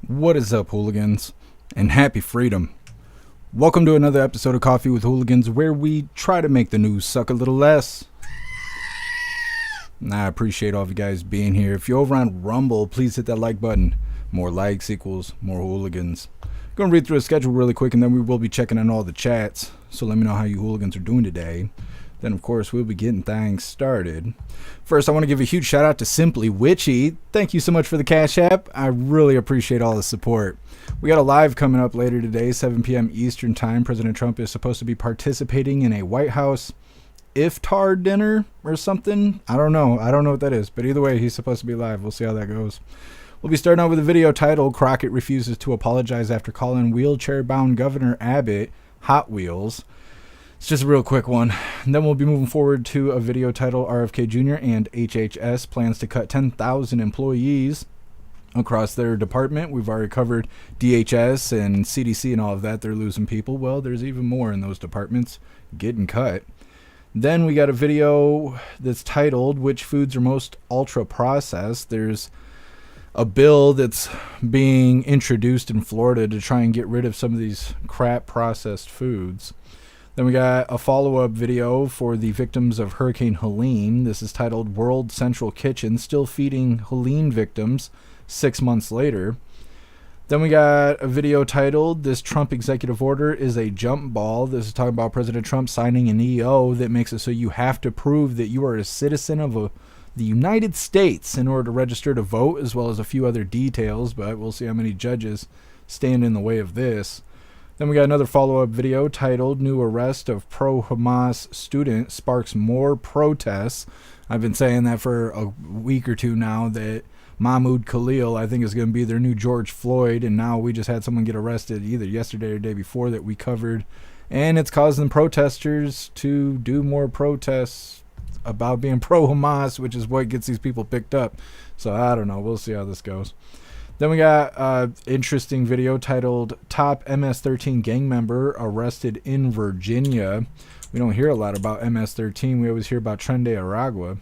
What is up, hooligans? And happy freedom. Welcome to another episode of Coffee with Hooligans, where we try to make the news suck a little less. I appreciate all of you guys being here. If you're over on Rumble, please hit that like button. More likes equals more hooligans. Going to read through a schedule really quick, and then we will be checking on all the chats. So let me know how you hooligans are doing today. Then, of course, we'll be getting things started. First, I want to give a huge shout out to Simply Witchy. Thank you so much for the Cash App. I really appreciate all the support. We got a live coming up later today, 7 p.m. Eastern Time. President Trump is supposed to be participating in a White House iftar dinner or something. I don't know what that is. But either way, he's supposed to be live. We'll see how that goes. We'll be starting out with a video titled Crockett Refuses to Apologize After Calling Wheelchair-Bound Governor Babbitt Hot Wheels. It's just a real quick one. And then we'll be moving forward to a video titled RFK Jr. and HHS plans to cut 10,000 employees across their department. We've already covered DHS and CDC and all of that. They're losing people. Well, there's even more in those departments getting cut. Then we got a video that's titled Which Foods Are Most Ultra Processed. There's a bill that's being introduced in Florida to try and get rid of some of these crap processed foods. Then we got a follow-up video for the victims of Hurricane Helene. This is titled World Central Kitchen Still Feeding Helene Victims 6 months later. Then we got a video titled This Trump Executive Order is a Jump Ball. This is talking about President Trump signing an EO that makes it so you have to prove that you are a citizen of the United States in order to register to vote, as well as a few other details, but we'll see how many judges stand in the way of this. Then we got another follow-up video titled New Arrest of Pro-Hamas Student Sparks More Protests. I've been saying that for a week or two now, that Mahmoud Khalil, I think, is going to be their new George Floyd, and now we just had someone get arrested either yesterday or the day before that we covered, and it's causing protesters to do more protests about being pro-Hamas, which is what gets these people picked up. So I don't know. We'll see how this goes. Then we got an interesting video titled Top MS-13 Gang Member Arrested in Virginia. We don't hear a lot about MS-13. We always hear about Tren de Aragua.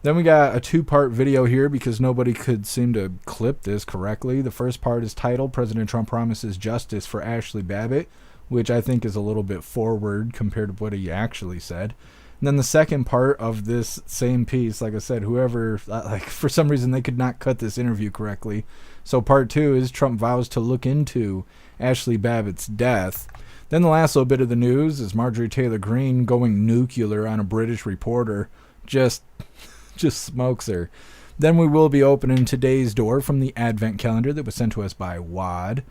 Then we got a two-part video here because nobody could seem to clip this correctly. The first part is titled President Trump Promises Justice for Ashli Babbitt, which I think is a little bit forward compared to what he actually said. And then the second part of this same piece, like I said, whoever, for some reason they could not cut this interview correctly. So part two is Trump vows to look into Ashli Babbitt's death. Then the last little bit of the news is Marjorie Taylor Greene going nuclear on a British reporter. Just smokes her. Then we will be opening today's door from the advent calendar that was sent to us by Wad.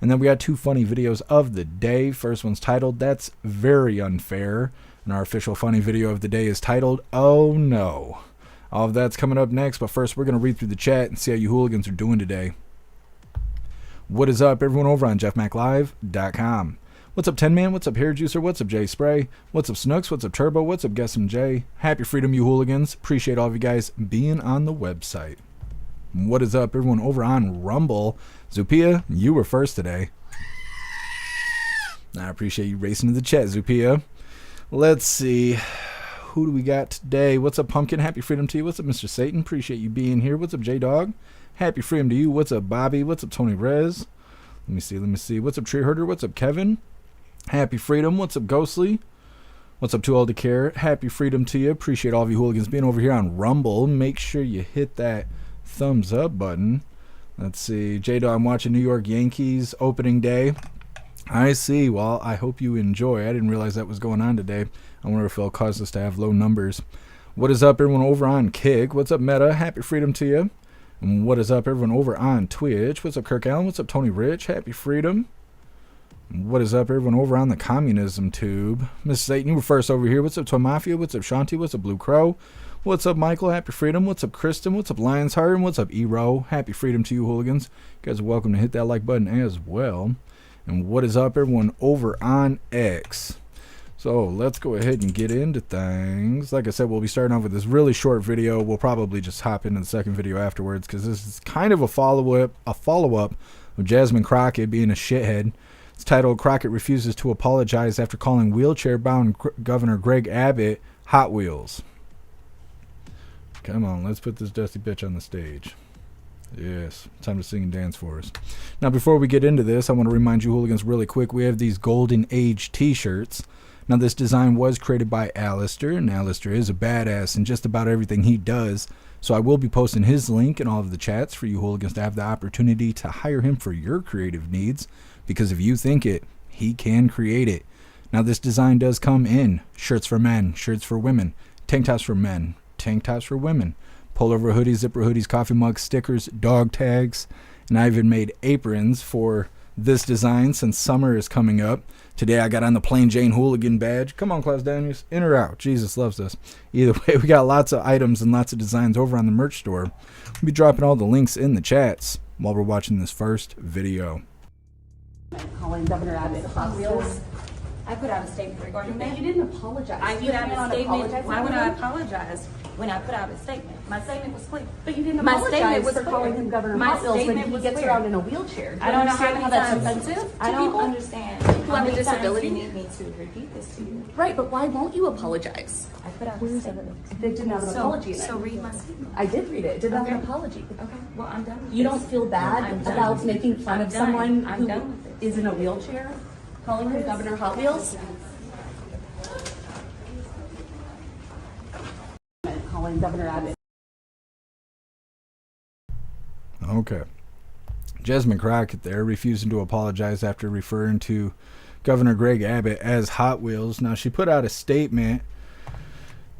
And then we got two funny videos of the day. First one's titled That's Very Unfair. And our official funny video of the day is titled Oh No. All of that's coming up next, but first we're going to read through the chat and see how you hooligans are doing today. What is up, everyone over on jeffmaclive.com? What's up, 10 Man? What's up, Hair Juicer? What's up, Jay Spray? What's up, Snooks? What's up, Turbo? What's up, Guessum J? Happy freedom, you hooligans. Appreciate all of you guys being on the website. What is up, everyone over on Rumble? Zupia, you were first today. I appreciate you racing to the chat, Zupia. Let's see. Who do we got today? What's up, Pumpkin? Happy freedom to you. What's up, Mr. Satan? Appreciate you being here. What's up, J-Dog? Happy freedom to you. What's up, Bobby? What's up, Tony Rez? Let me see. What's up, Tree Herder? What's up, Kevin? Happy freedom. What's up, Ghostly? What's up, Too Old to Care? Happy freedom to you. Appreciate all of you hooligans being over here on Rumble. Make sure you hit that thumbs up button. Let's see. J-Dog, I'm watching New York Yankees opening day. I see. Well, I hope you enjoy. I didn't realize that was going on today. I wonder if it'll cause us to have low numbers. What is up, everyone over on Kick? What's up, Meta? Happy freedom to you. And what is up, everyone over on Twitch? What's up, Kirk Allen? What's up, Tony Rich? Happy freedom. And what is up, everyone over on the Communism Tube? Miss Satan, you were first over here. What's up, Toy Mafia? What's up, Shanti? What's up, Blue Crow? What's up, Michael? Happy freedom. What's up, Kristen? What's up, Lion's Heart? And what's up, E-Row? Happy freedom to you, hooligans. You guys are welcome to hit that like button as well. And what is up, everyone over on X? So let's go ahead and get into things. Like I said, we'll be starting off with this really short video. We'll probably just hop into the second video afterwards because this is kind of a follow-up of Jasmine Crockett being a shithead. It's titled Crockett Refuses to Apologize After Calling Wheelchair-Bound Governor Greg Abbott Hot Wheels. Come on, let's put this dusty bitch on the stage. Yes, time to sing and dance for us. Now, before we get into this, I want to remind you hooligans really quick, we have these Golden Age t-shirts. Now, this design was created by Alistair, and Alistair is a badass in just about everything he does. So I will be posting his link in all of the chats for you hooligans to have the opportunity to hire him for your creative needs, because if you think it, he can create it. Now, this design does come in shirts for men, shirts for women, tank tops for men, tank tops for women, pullover hoodies, zipper hoodies, coffee mugs, stickers, dog tags, and I even made aprons for this design since summer is coming up. Today I got on the Plain Jane Hooligan badge. Come on, Klaus Daniels, in or out? Jesus loves us. Either way, we got lots of items and lots of designs over on the merch store. We'll be dropping all the links in the chats while we're watching this first video. Calling Governor Abbott Hot Wheels. I put out a statement regarding that. You didn't apologize. I put out a statement. Why would I apologize when I put out a statement? My statement was clear. But you didn't My apologize statement was for clear. calling him Governor My Hot Wheels when statement he was gets clear. around in a wheelchair. I don't know how understand many that's times offensive to I don't people? understand. Who have a How many times disability you need. need me to repeat this to you? Right, but why won't you apologize? I put out a statement. It didn't have an apology in it. So read my statement. I did read it. It didn't have an Okay. apology. Okay, well, I'm done with You this. don't feel bad I'm done. about making fun I'm of done. someone I'm who done with this. is in a wheelchair? Calling him Governor Hot Wheels? Calling Governor Abbott. Okay. Jasmine Crockett there, refusing to apologize after referring to Governor Greg Abbott as Hot Wheels. Now, she put out a statement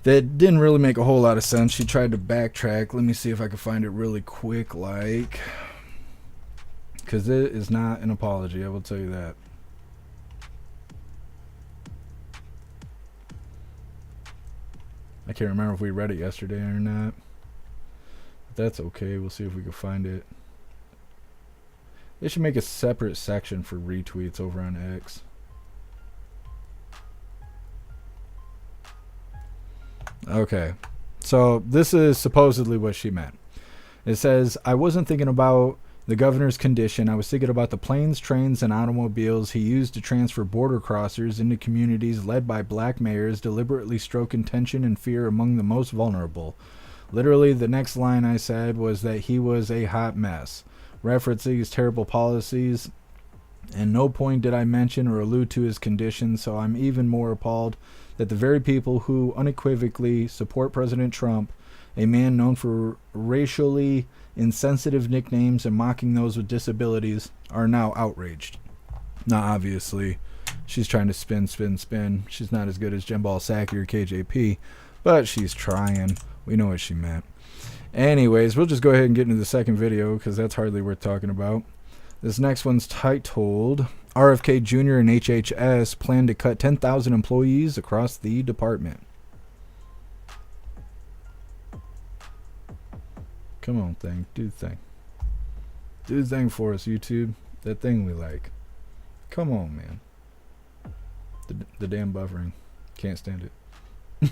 that didn't really make a whole lot of sense. She tried to backtrack. Let me see if I can find it really quick, because it is not an apology, I will tell you that. I can't remember if we read it yesterday or not. But that's okay. We'll see if we can find it. They should make a separate section for retweets over on X. Okay. So this is supposedly what she meant. It says, I wasn't thinking about the governor's condition. I was thinking about the planes, trains, and automobiles he used to transfer border crossers into communities led by black mayors, deliberately stroking tension and fear among the most vulnerable. Literally, the next line I said was that he was a hot mess, referencing his terrible policies. And no point did I mention or allude to his condition, so I'm even more appalled that the very people who unequivocally support President Trump, a man known for racially insensitive nicknames and mocking those with disabilities, are now outraged. Now, obviously, she's trying to spin. She's not as good as Jembal Saki or KJP, but she's trying. We know what she meant. Anyways, we'll just go ahead and get into the second video because that's hardly worth talking about. This next one's titled, RFK Jr. and HHS plan to cut 10,000 employees across the department. Come on, thing. Do the thing. Do the thing for us, YouTube. That thing we like. Come on, man. The damn buffering. Can't stand it.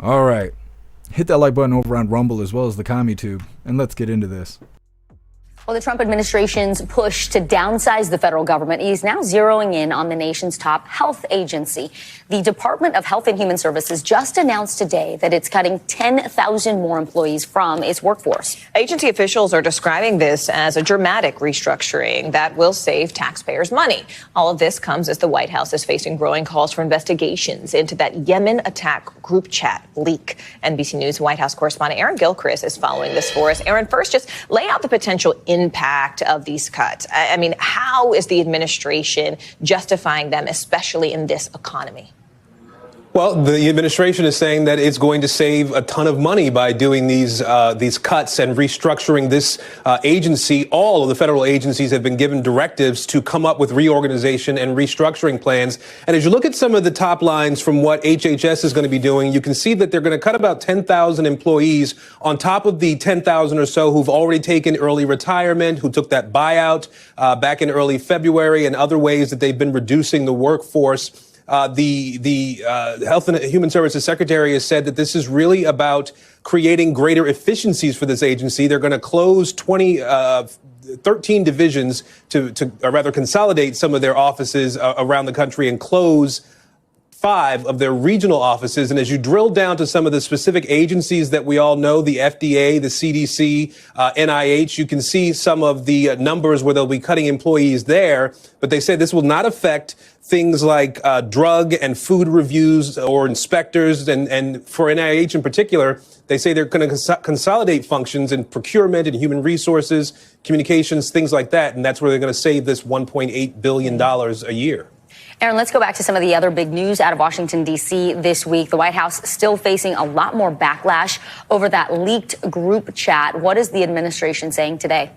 Alright. Hit that like button over on Rumble as well as the CommuTube. And let's get into this. Well, the Trump administration's push to downsize the federal government is now zeroing in on the nation's top health agency. The Department of Health and Human Services just announced today that it's cutting 10,000 more employees from its workforce. Agency officials are describing this as a dramatic restructuring that will save taxpayers money. All of this comes as the White House is facing growing calls for investigations into that Yemen attack group chat leak. NBC News White House correspondent Aaron Gilchrist is following this for us. Aaron, first, just lay out the potential impact of these cuts. I mean, how is the administration justifying them, especially in this economy? Well, the administration is saying that it's going to save a ton of money by doing these cuts and restructuring this agency. All of the federal agencies have been given directives to come up with reorganization and restructuring plans. And as you look at some of the top lines from what HHS is going to be doing, you can see that they're going to cut about 10,000 employees on top of the 10,000 or so who've already taken early retirement, who took that buyout back in early February, and other ways that they've been reducing the workforce. The Health and Human Services Secretary has said that this is really about creating greater efficiencies for this agency. They're going to close 13 divisions or rather consolidate some of their offices around the country and close 5 of their regional offices. And as you drill down to some of the specific agencies that we all know, the FDA, the CDC, NIH, you can see some of the numbers where they'll be cutting employees there. But they say this will not affect things like drug and food reviews or inspectors. And for NIH in particular, they say they're going to consolidate functions in procurement and human resources, communications, things like that. And that's where they're going to save this $1.8 billion a year. Aaron, let's go back to some of the other big news out of Washington, D.C. this week. The White House still facing a lot more backlash over that leaked group chat. What is the administration saying today?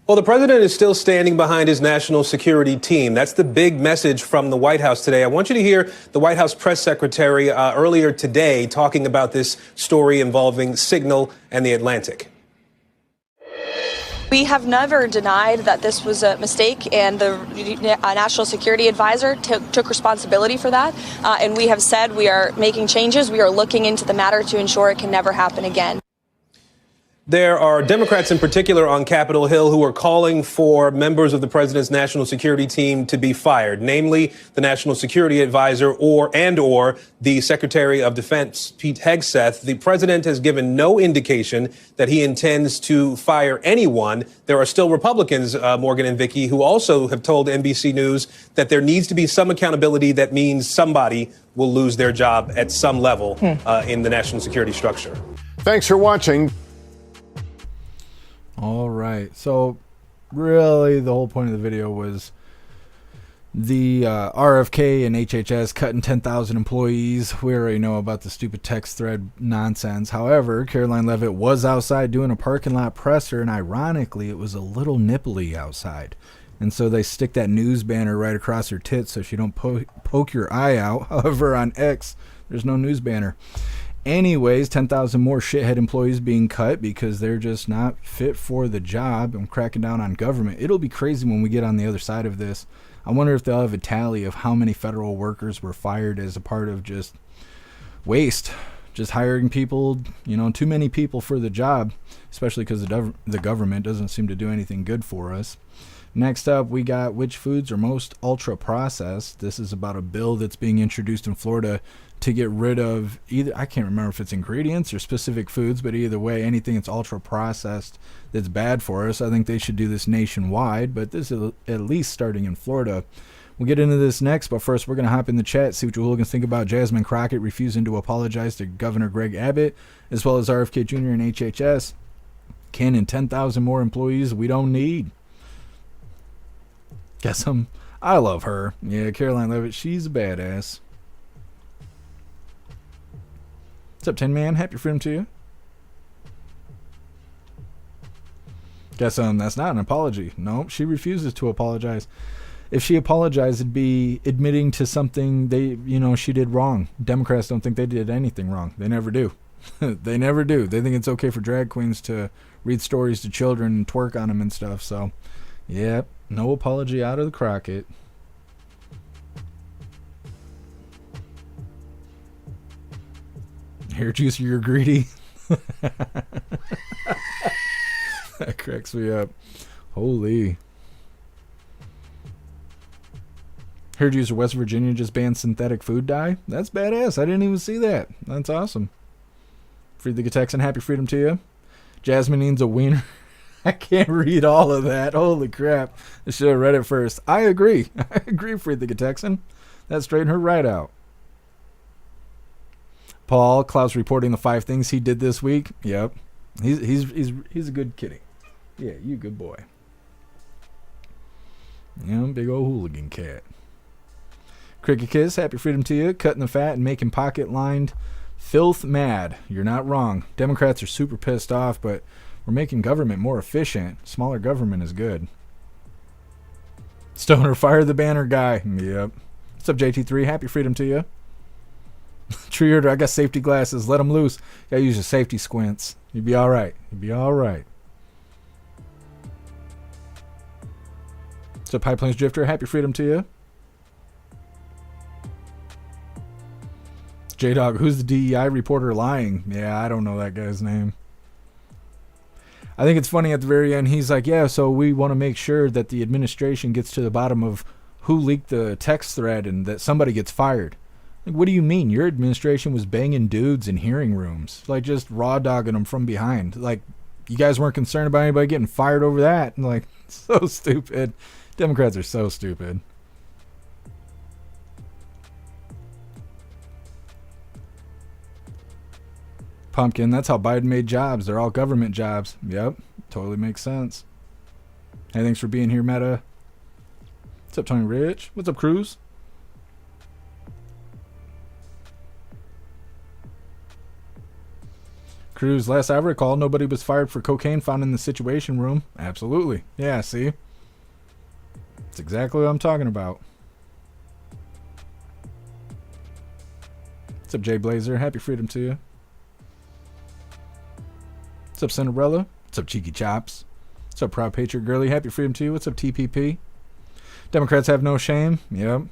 Well, the president is still standing behind his national security team. That's the big message from the White House today. I want you to hear the White House press secretary earlier today talking about this story involving Signal and the Atlantic. We have never denied that this was a mistake, and the National Security Advisor took responsibility for that. And we have said we are making changes. We are looking into the matter to ensure it can never happen again. There are Democrats in particular on Capitol Hill who are calling for members of the president's national security team to be fired, namely the National Security Advisor or the Secretary of Defense, Pete Hegseth. The president has given no indication that he intends to fire anyone. There are still Republicans, Morgan and Vicky, who also have told NBC News that there needs to be some accountability. That means somebody will lose their job at some level in the national security structure. Thanks for watching. All right. So really the whole point of the video was the RFK and HHS cutting 10,000 employees. We already know about the stupid text thread nonsense. However, Caroline Leavitt was outside doing a parking lot presser, and ironically, it was a little nipply outside. And so they stick that news banner right across her tits so she don't poke your eye out. However, on X, there's no news banner. Anyways, 10,000 more shithead employees being cut because they're just not fit for the job and cracking down on government. It'll be crazy when we get on the other side of this. I wonder if they'll have a tally of how many federal workers were fired as a part of just waste, just hiring people, too many people for the job, especially because the government doesn't seem to do anything good for us. Next up, we got which foods are most ultra-processed. This is about a bill that's being introduced in Florida to get rid of either, I can't remember if it's ingredients or specific foods, but either way, anything that's ultra-processed that's bad for us. I think they should do this nationwide, but this is at least starting in Florida. We'll get into this next, but first we're going to hop in the chat, see what you hooligans think about Jasmine Crockett refusing to apologize to Governor Greg Abbott, as well as RFK Jr. and HHS. Can 10,000 more employees we don't need. I love her. Yeah, Caroline Leavitt, she's a badass. What's up, Tin Man? Happy freedom to you. Guess that's not an apology. No, she refuses to apologize. If she apologized, it'd be admitting to something she did wrong. Democrats don't think they did anything wrong. They never do. They never do. They think it's okay for drag queens to read stories to children and twerk on them and stuff. So, yep, no apology out of the Crockett. Hair juice, you're greedy. That cracks me up. Holy. Hair juicer West Virginia just banned synthetic food dye. That's badass. I didn't even see that. That's awesome. Free the Texan. Happy freedom to you. Jasmine needs a wiener. I can't read all of that. Holy crap. I should have read it first. I agree. I agree, Free the Texan. That straightened her right out. Paul, Klaus reporting the 5 things he did this week. Yep. He's a good kitty. Yeah, you good boy. Yeah, big old hooligan cat. Cricket Kiss, happy freedom to you. Cutting the fat and making pocket-lined filth mad. You're not wrong. Democrats are super pissed off, but we're making government more efficient. Smaller government is good. Stoner, fire the banner guy. Yep. What's up, JT3? Happy freedom to you. Tree herder, I got safety glasses. Let them loose. Gotta use your safety squints. You'll be all right. You'll be all right. What's up, High Plains Drifter? Happy freedom to you. J-Dog, who's the DEI reporter lying? Yeah, I don't know that guy's name. I think it's funny at the very end. He's like, yeah, so we want to make sure that the administration gets to the bottom of who leaked the text thread and that somebody gets fired. Like, what do you mean? Your administration was banging dudes in hearing rooms, like just raw dogging them from behind. Like, you guys weren't concerned about anybody getting fired over that. And like, so stupid. Democrats are so stupid. Pumpkin, that's how Biden made jobs. They're all government jobs. Yep, totally makes sense. Hey, thanks for being here, Meta. What's up, Tony Rich? What's up, Cruz? Cruz, last I recall, nobody was fired for cocaine found in the Situation Room. Absolutely. Yeah, see? That's exactly what I'm talking about. What's up, Jay Blazer? Happy freedom to you. What's up, Cinderella? What's up, Cheeky Chops? What's up, Proud Patriot Girly? Happy freedom to you. What's up, TPP? Democrats have no shame. Yep.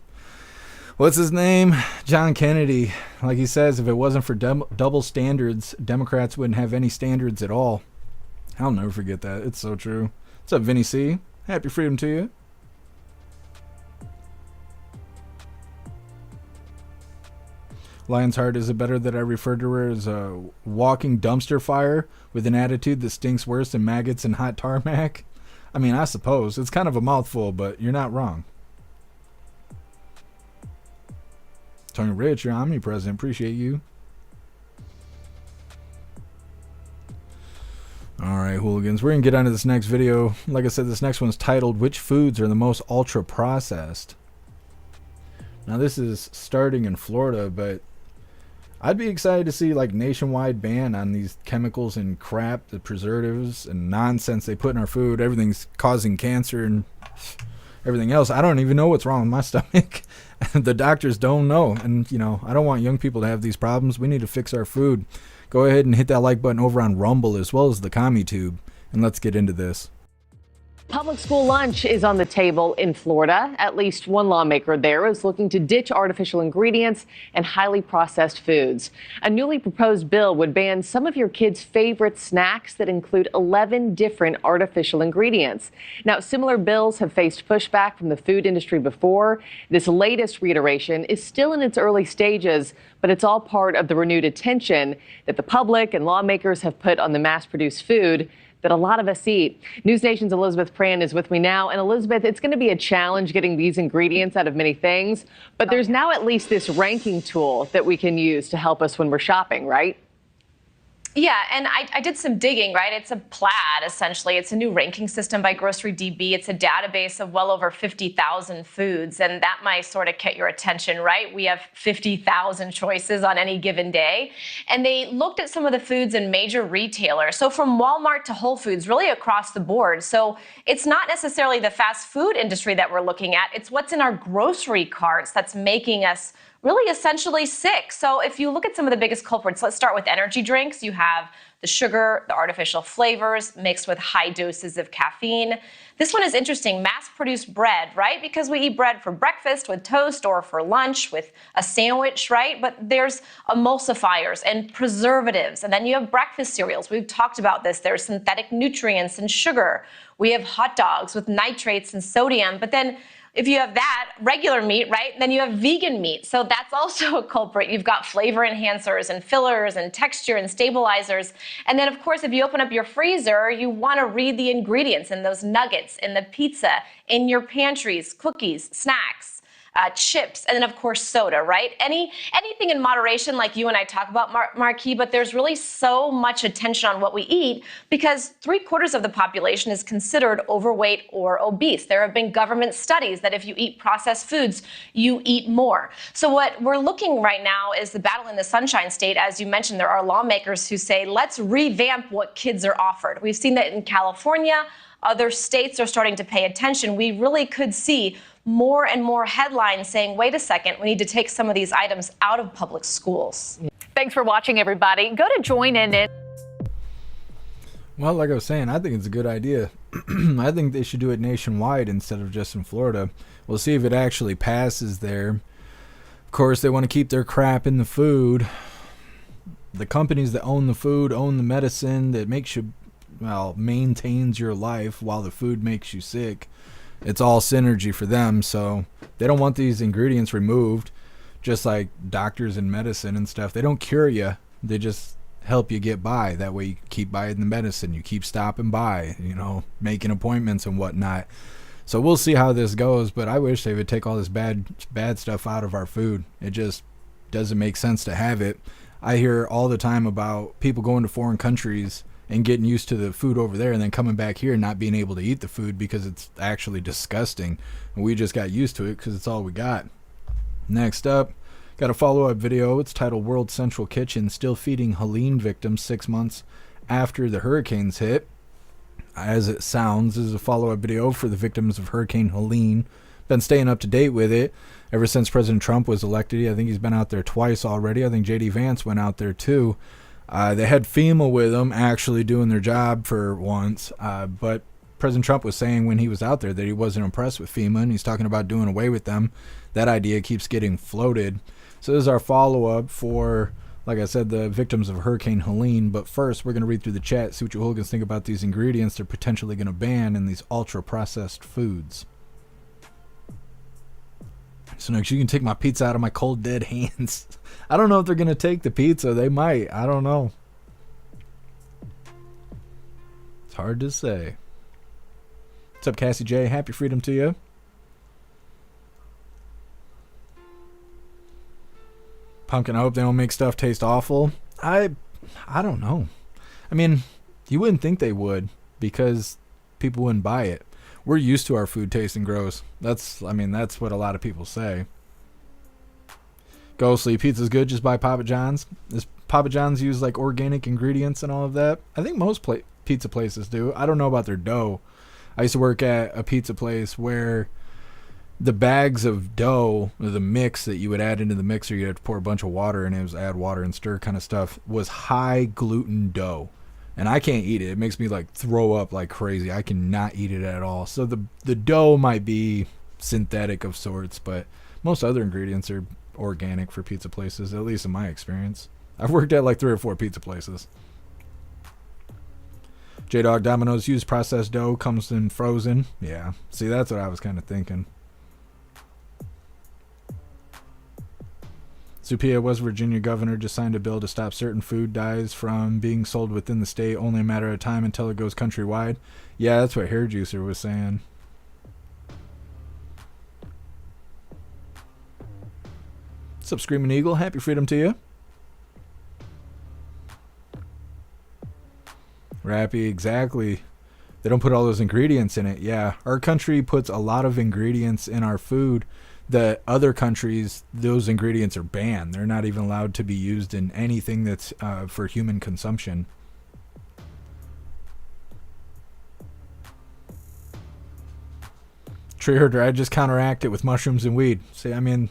What's his name? John Kennedy. Like he says, if it wasn't for double standards, Democrats wouldn't have any standards at all. I'll never forget that. It's so true. What's up, Vinny C? Happy freedom to you. Lion's Heart, is it better that I refer to her as a walking dumpster fire with an attitude that stinks worse than maggots and hot tarmac? I mean, I suppose. It's kind of a mouthful, but you're not wrong. Tony Rich, you're omnipresent. Appreciate you. Alright, hooligans. We're going to get on to this next video. Like I said, this next one's titled, Which Foods Are the Most Ultra-Processed? Now, this is starting in Florida, but I'd be excited to see like nationwide ban on these chemicals and crap, the preservatives and nonsense they put in our food. Everything's causing cancer and everything else. I don't even know what's wrong with my stomach. The doctors don't know. And, you know, I don't want young people to have these problems. We need to fix our food. Go ahead and hit that like button over on Rumble as well as the CommuTube. And let's get into this. Public school lunch is on the table in Florida. At least one lawmaker there is looking to ditch artificial ingredients and highly processed foods. A newly proposed bill would ban some of your kids' favorite snacks that include 11 different artificial ingredients. Now, similar bills have faced pushback from the food industry before. This latest reiteration is still in its early stages, but it's all part of the renewed attention that the public and lawmakers have put on the mass-produced food that a lot of us eat. News Nation's Elizabeth Pran is with me now. And Elizabeth, it's going to be a challenge getting these ingredients out of many things, but there's now at least this ranking tool that we can use to help us when we're shopping, right? Yeah, and I did some digging, right? It's a plaid, essentially. It's a new ranking system by Grocery DB. It's a database of well over 50,000 foods, and that might sort of get your attention, right? We have 50,000 choices on any given day. And they looked at some of the foods in major retailers. So from Walmart to Whole Foods, really across the board. So it's not necessarily the fast food industry that we're looking at. It's what's in our grocery carts that's making us really essentially sick. So if you look at some of the biggest culprits, let's start with energy drinks. You have the sugar, the artificial flavors mixed with high doses of caffeine. This one is interesting, mass-produced bread, right? Because we eat bread for breakfast with toast or for lunch with a sandwich, right? But there's emulsifiers and preservatives. And then you have breakfast cereals. We've talked about this. There's synthetic nutrients and sugar. We have hot dogs with nitrates and sodium. But then if you have that, regular meat, right, then you have vegan meat. So that's also a culprit. You've got flavor enhancers and fillers and texture and stabilizers. And then, of course, if you open up your freezer, you want to read the ingredients in those nuggets, in the pizza, in your pantries, cookies, snacks. Chips, and then, of course, soda, right? Anything in moderation, like you and I talk about, Marquis, but there's really so much attention on what we eat because 3/4 of the population is considered overweight or obese. There have been government studies that if you eat processed foods, you eat more. So what we're looking right now is the battle in the Sunshine State. As you mentioned, there are lawmakers who say, let's revamp what kids are offered. We've seen that in California. Other states are starting to pay attention. We really could see more and more headlines saying, wait a second, we need to take some of these items out of public schools. Thanks for watching, everybody. Go to join in. Well, like I was saying, I think it's a good idea. I think they should do it nationwide instead of just in Florida. We'll see if it actually passes there. Of course, they want to keep their crap in the food. The companies that own the food own the medicine that makes you, well, maintains your life while the food makes you sick. It's all synergy for them, so they don't want these ingredients removed. just like doctors and medicine and stuff. They don't cure you. They just help you get by. That way you keep buying the medicine. You keep stopping by, you know, making appointments and whatnot. So we'll see how this goes, but I wish they would take all this bad stuff out of our food. It just doesn't make sense to have it. I hear all the time about people going to foreign countries and getting used to the food over there and then coming back here and not being able to eat the food because it's actually disgusting. And we just got used to it because it's all we got. Next up, got a follow-up video. It's titled World Central Kitchen Still Feeding Helene Victims 6 months after the hurricanes hit. As it sounds, this is a follow-up video for the victims of Hurricane Helene. Been staying up to date with it ever since President Trump was elected. I think he's been out there twice already. I think J.D. Vance went out there too. They had FEMA with them actually doing their job for once. But President Trump was saying when he was out there that he wasn't impressed with FEMA, and he's talking about doing away with them. That idea keeps getting floated. So this is our follow-up for, like I said, the victims of Hurricane Helene. But first, we're going to read through the chat, see what you hooligans think about these ingredients they're potentially going to ban in these ultra-processed foods. So next, you can take my pizza out of my cold, dead hands. I don't know if they're going to take the pizza. They might. I don't know. It's hard to say. What's up, Cassie J? Happy freedom to you. Pumpkin, I hope they don't make stuff taste awful. I don't know. I mean, you wouldn't think they would because people wouldn't buy it. We're used to our food tasting gross. That's what a lot of people say. Ghostly, pizza's good, just buy Papa John's. Does Papa John's use like organic ingredients and all of that? I think most pizza places do. I don't know about their dough. I used to work at a pizza place where the bags of dough, the mix that you would add into the mixer, you had to pour a bunch of water in. It was add water and stir kind of stuff, was high gluten dough. And I can't eat it. It makes me like throw up like crazy. I cannot eat it at all. So the dough might be synthetic of sorts, but most other ingredients are organic for pizza places, at least in my experience. I've worked at like 3 or 4 pizza places. J-Dog Domino's used processed dough, comes in frozen. Yeah, see, that's what I was kind of thinking. Supia, West Virginia governor, just signed a bill to stop certain food dyes from being sold within the state, only a matter of time until it goes countrywide. Yeah, that's what Hair Juicer was saying. What's up, Screaming Eagle? Happy freedom to you. Rappy, exactly. They don't put all those ingredients in it. Yeah, our country puts a lot of ingredients in our food. The other countries, those ingredients are banned. They're not even allowed to be used in anything that's for human consumption. Tree herder, I just counteract it with mushrooms and weed. See, I mean,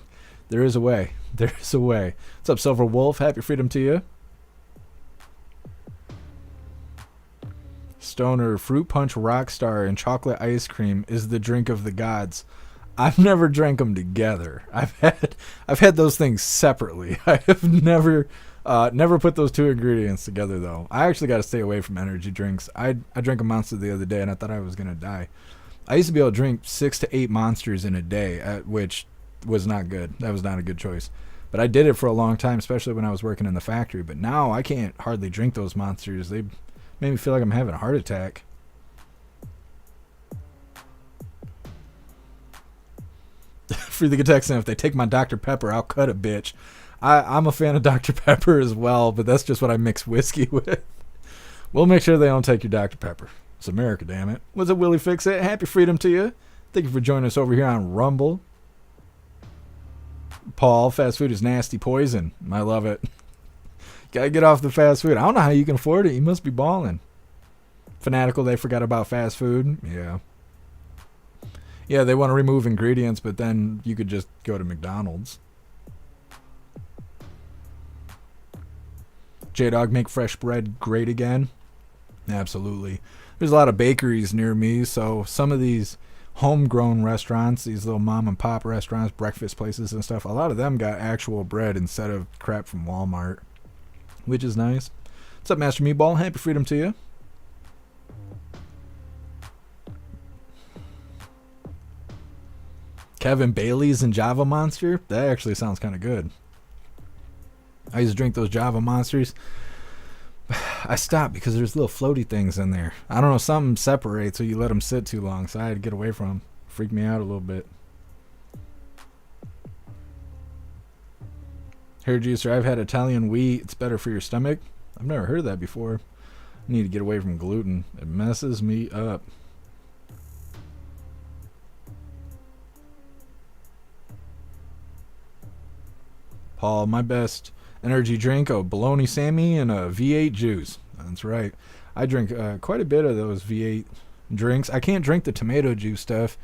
there is a way. There is a way. What's up, Silver Wolf? Happy freedom to you. Stoner, fruit punch rockstar and chocolate ice cream is the drink of the gods. I've never drank them together. I've had those things separately. I have never put those two ingredients together though. I actually got to stay away from energy drinks. I drank a Monster the other day and I thought I was gonna die. I used to be able to drink 6 to 8 Monsters in a day, which was not good. That was not a good choice. But I did it for a long time, especially when I was working in the factory. But now I can't hardly drink those Monsters. They made me feel like I'm having a heart attack. Free the text, and if they take my Dr. Pepper, I'll cut a bitch. I'm a fan of Dr. Pepper as well, but that's just what I mix whiskey with. We'll make sure they don't take your Dr. Pepper. It's America, damn it. What's up, Willie Fix It? Happy freedom to you. Thank you for joining us over here on Rumble. Paul, fast food is nasty poison. I love it. Gotta get off the fast food. I don't know how you can afford it. You must be balling. Fanatical, they forgot about fast food. Yeah. Yeah, they want to remove ingredients, but then you could just go to McDonald's. J-Dog, make fresh bread great again? Absolutely. There's a lot of bakeries near me, so some of these homegrown restaurants, these little mom and pop restaurants, breakfast places and stuff, a lot of them got actual bread instead of crap from Walmart, which is nice. What's up, Master Meatball? Happy freedom to you. Kevin Bailey's and Java Monster. That actually sounds kind of good. I used to drink those Java Monsters. I stopped because there's little floaty things in there. I don't know, something separates, so you let them sit too long, so I had to get away from them. Freaked me out a little bit. Hair juicer, I've had Italian wheat. It's better for your stomach. I've never heard of that before. I need to get away from gluten. It messes me up. Paul, my best energy drink, a bologna Sammy and a V8 juice. That's right. I drink quite a bit of those V8 drinks. I can't drink the tomato juice stuff.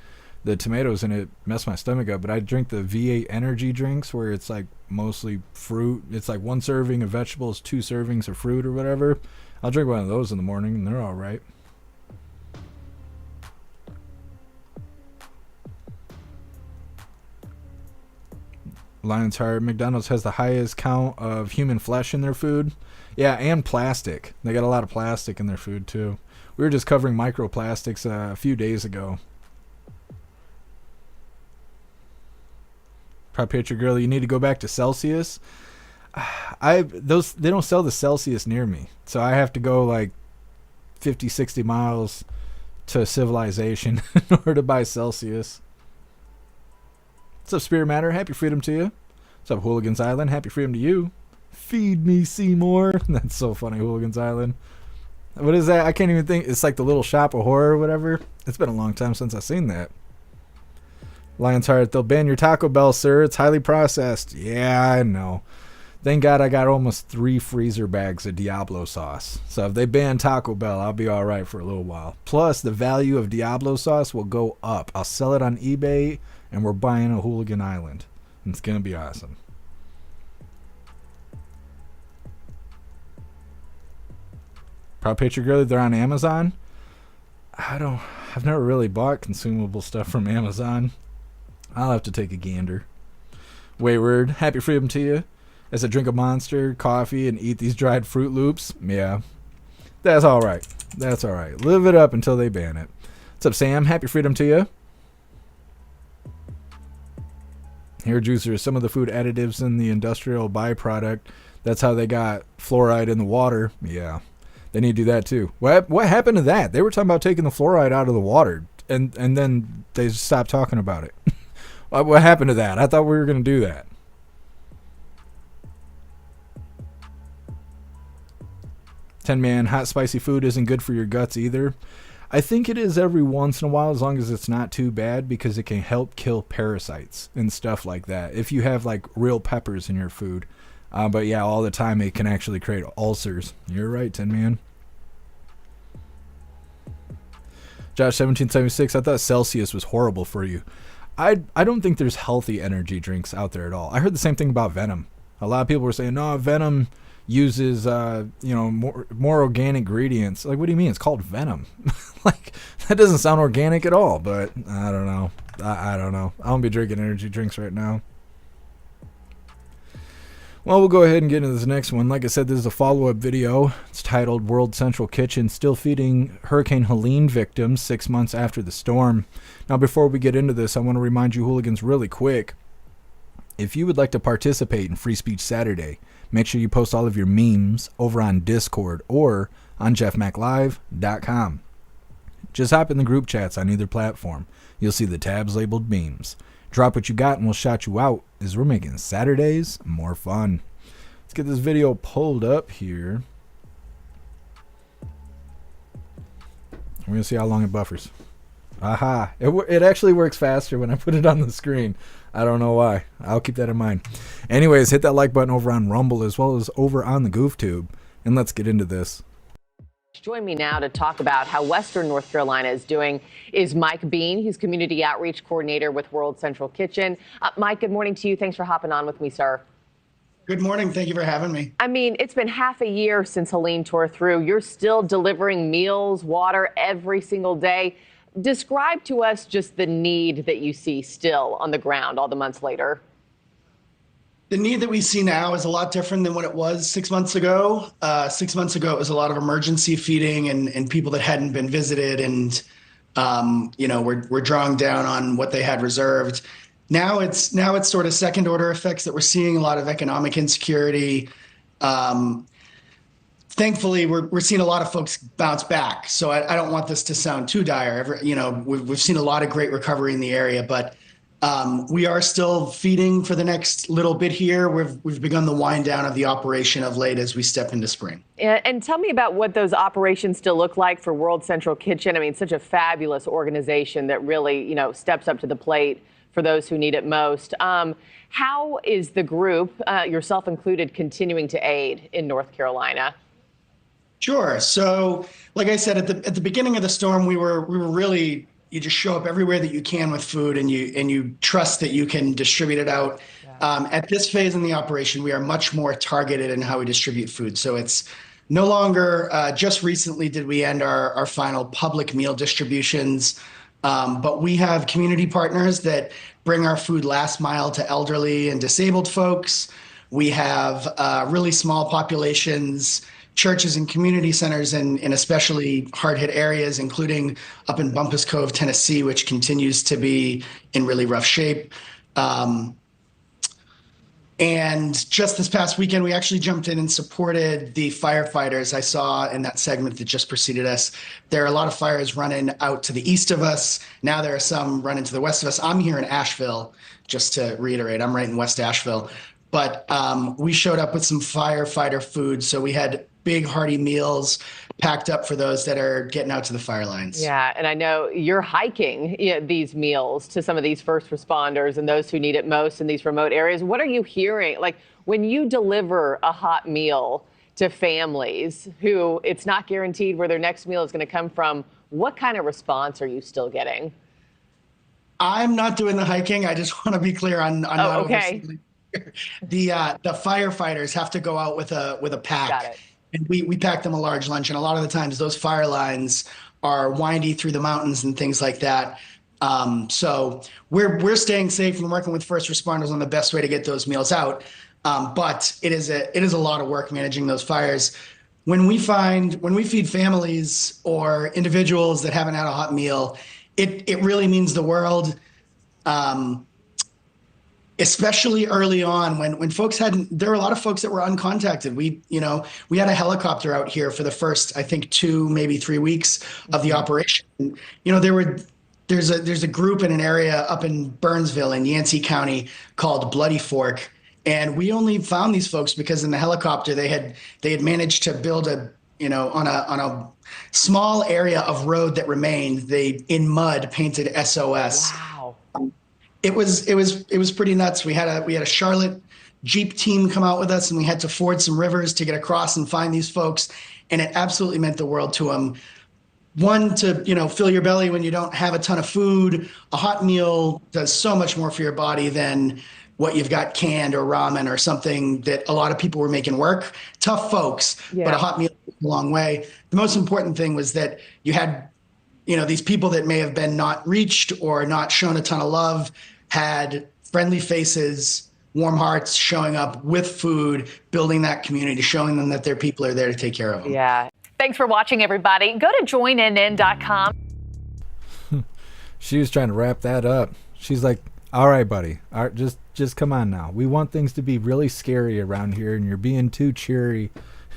The tomatoes in it mess my stomach up, but I drink the V8 energy drinks where it's like mostly fruit. It's like 1 serving of vegetables, 2 servings of fruit or whatever. I'll drink one of those in the morning and they're all right. Lion's Heart, McDonald's has the highest count of human flesh in their food. Yeah, and plastic. They got a lot of plastic in their food too. We were just covering microplastics a few days ago. Prop Picture Girl, you need to go back to Celsius. They don't sell the Celsius near me, so I have to go like 50, 60 miles to civilization in order to buy Celsius. What's up, Spirit Matter? Happy freedom to you. What's up, Hooligans Island? Happy freedom to you. Feed me, Seymour. That's so funny, Hooligans Island. What is that? I can't even think. It's like the Little Shop of Horror or whatever. It's been a long time since I've seen that. Lion's Heart, they'll ban your Taco Bell, sir. It's highly processed. Yeah, I know. Thank God I got almost 3 freezer bags of Diablo sauce. So if they ban Taco Bell, I'll be all right for a little while. Plus, the value of Diablo sauce will go up. I'll sell it on eBay, and we're buying a Hooligan Island. It's going to be awesome. Prop Picture Girl, they're on Amazon. I've never really bought consumable stuff from Amazon. I'll have to take a gander. Wayward, happy freedom to you. As I drink a Monster, coffee, and eat these dried Fruit Loops. Yeah, that's all right. That's all right. Live it up until they ban it. What's up, Sam? Happy freedom to you. Hair juicer, some of the food additives in the industrial byproduct. That's how they got fluoride in the water. Yeah, they need to do that too. What happened to that? They were talking about taking the fluoride out of the water, and then they stopped talking about it. What happened to that? I thought we were going to do that. Man, hot spicy food isn't good for your guts either. I think it is every once in a while, as long as it's not too bad, because it can help kill parasites and stuff like that if you have like real peppers in your food. But yeah, all the time it can actually create ulcers. You're right, Tin Man. Josh 1776, I thought Celsius was horrible for you. I don't think there's healthy energy drinks out there at all. I heard the same thing about Venom. A lot of people were saying, no, Venom uses more organic ingredients. Like, what do you mean? It's called Venom. Like, that doesn't sound organic at all. But I don't know. I don't know. I won't be drinking energy drinks right now. Well, we'll go ahead and get into this next one. Like I said, this is a follow-up video. It's titled World Central Kitchen Still Feeding Hurricane Helene Victims 6 months after the storm. Now, before we get into this, I want to remind you hooligans really quick. If you would like to participate in Free Speech Saturday, make sure you post all of your memes over on Discord or on jeffmaclive.com. Just hop in the group chats on either platform. You'll see the tabs labeled memes. Drop what you got and we'll shout you out, as we're making Saturdays more fun. Let's get this video pulled up here. We're going to see how long it buffers. Aha. It actually works faster when I put it on the screen. I don't know why. I'll keep that in mind. Anyways, hit that like button over on Rumble as well as over on the GoofTube. And let's get into this. Join me now to talk about how Western North Carolina is doing is Mike Bean. He's Community Outreach Coordinator with World Central Kitchen. Mike, good morning to you. Thanks for hopping on with me, sir. Good morning. Thank you for having me. I mean, it's been half a year since Helene tore through. You're still delivering meals, water every single day. Describe to us just the need that you see still on the ground all the months later. The need that we see now is a lot different than what it was 6 months ago. 6 months ago, it was a lot of emergency feeding and people that hadn't been visited and, we're drawing down on what they had reserved. Now it's sort of second order effects that we're seeing, a lot of economic insecurity. Thankfully, we're seeing a lot of folks bounce back. So I don't want this to sound too dire. We've seen a lot of great recovery in the area, but we are still feeding for the next little bit here. We've begun the wind down of the operation of late as we step into spring. And tell me about what those operations still look like for World Central Kitchen. I mean, such a fabulous organization that really, steps up to the plate for those who need it most. How is the group, yourself included, continuing to aid in North Carolina? Sure. So, like I said, at the beginning of the storm, we were really, you just show up everywhere that you can with food, and you trust that you can distribute it out. Yeah. At this phase in the operation, we are much more targeted in how we distribute food. So it's no longer, just recently did we end our final public meal distributions, but we have community partners that bring our food last mile to elderly and disabled folks. We have really small populations, churches and community centers in especially hard-hit areas, including up in Bumpus Cove, Tennessee, which continues to be in really rough shape. And just this past weekend, we actually jumped in and supported the firefighters. I saw in that segment that just preceded us, there are a lot of fires running out to the east of us. Now there are some running to the west of us. I'm here in Asheville, just to reiterate, I'm right in West Asheville. But we showed up with some firefighter food. So we had big hearty meals packed up for those that are getting out to the fire lines. Yeah, and I know you're hiking these meals to some of these first responders and those who need it most in these remote areas. What are you hearing? Like, when you deliver a hot meal to families who it's not guaranteed where their next meal is going to come from, what kind of response are you still getting? I'm not doing the hiking. I just want to be clear on not okay. The firefighters have to go out with a pack. Got it. And we pack them a large lunch, and a lot of the times those fire lines are windy through the mountains and things like that. So we're staying safe and working with first responders on the best way to get those meals out. But it is a lot of work managing those fires. When we feed families or individuals that haven't had a hot meal, it really means the world. Especially early on when folks there were a lot of folks that were uncontacted. We had a helicopter out here for the first, I think, 2, maybe 3 weeks of the operation. There's a group in an area up in Burnsville in Yancey County called Bloody Fork. And we only found these folks because in the helicopter, they had managed to build on a small area of road that remained, they in mud painted SOS. Wow. It was pretty nuts. We had a Charlotte Jeep team come out with us, and we had to ford some rivers to get across and find these folks. And it absolutely meant the world to them. One, to fill your belly when you don't have a ton of food. A hot meal does so much more for your body than what you've got canned or ramen or something that a lot of people were making work. Tough folks, yeah. But a hot meal goes a long way. The most important thing was that you had these people that may have been not reached or not shown a ton of love had friendly faces, warm hearts, showing up with food, building that community, showing them that their people are there to take care of them. Yeah. Thanks for watching, everybody. Go to joinnn.com. She was trying to wrap that up. She's like, all right, buddy. All right, just come on now. We want things to be really scary around here, and you're being too cheery.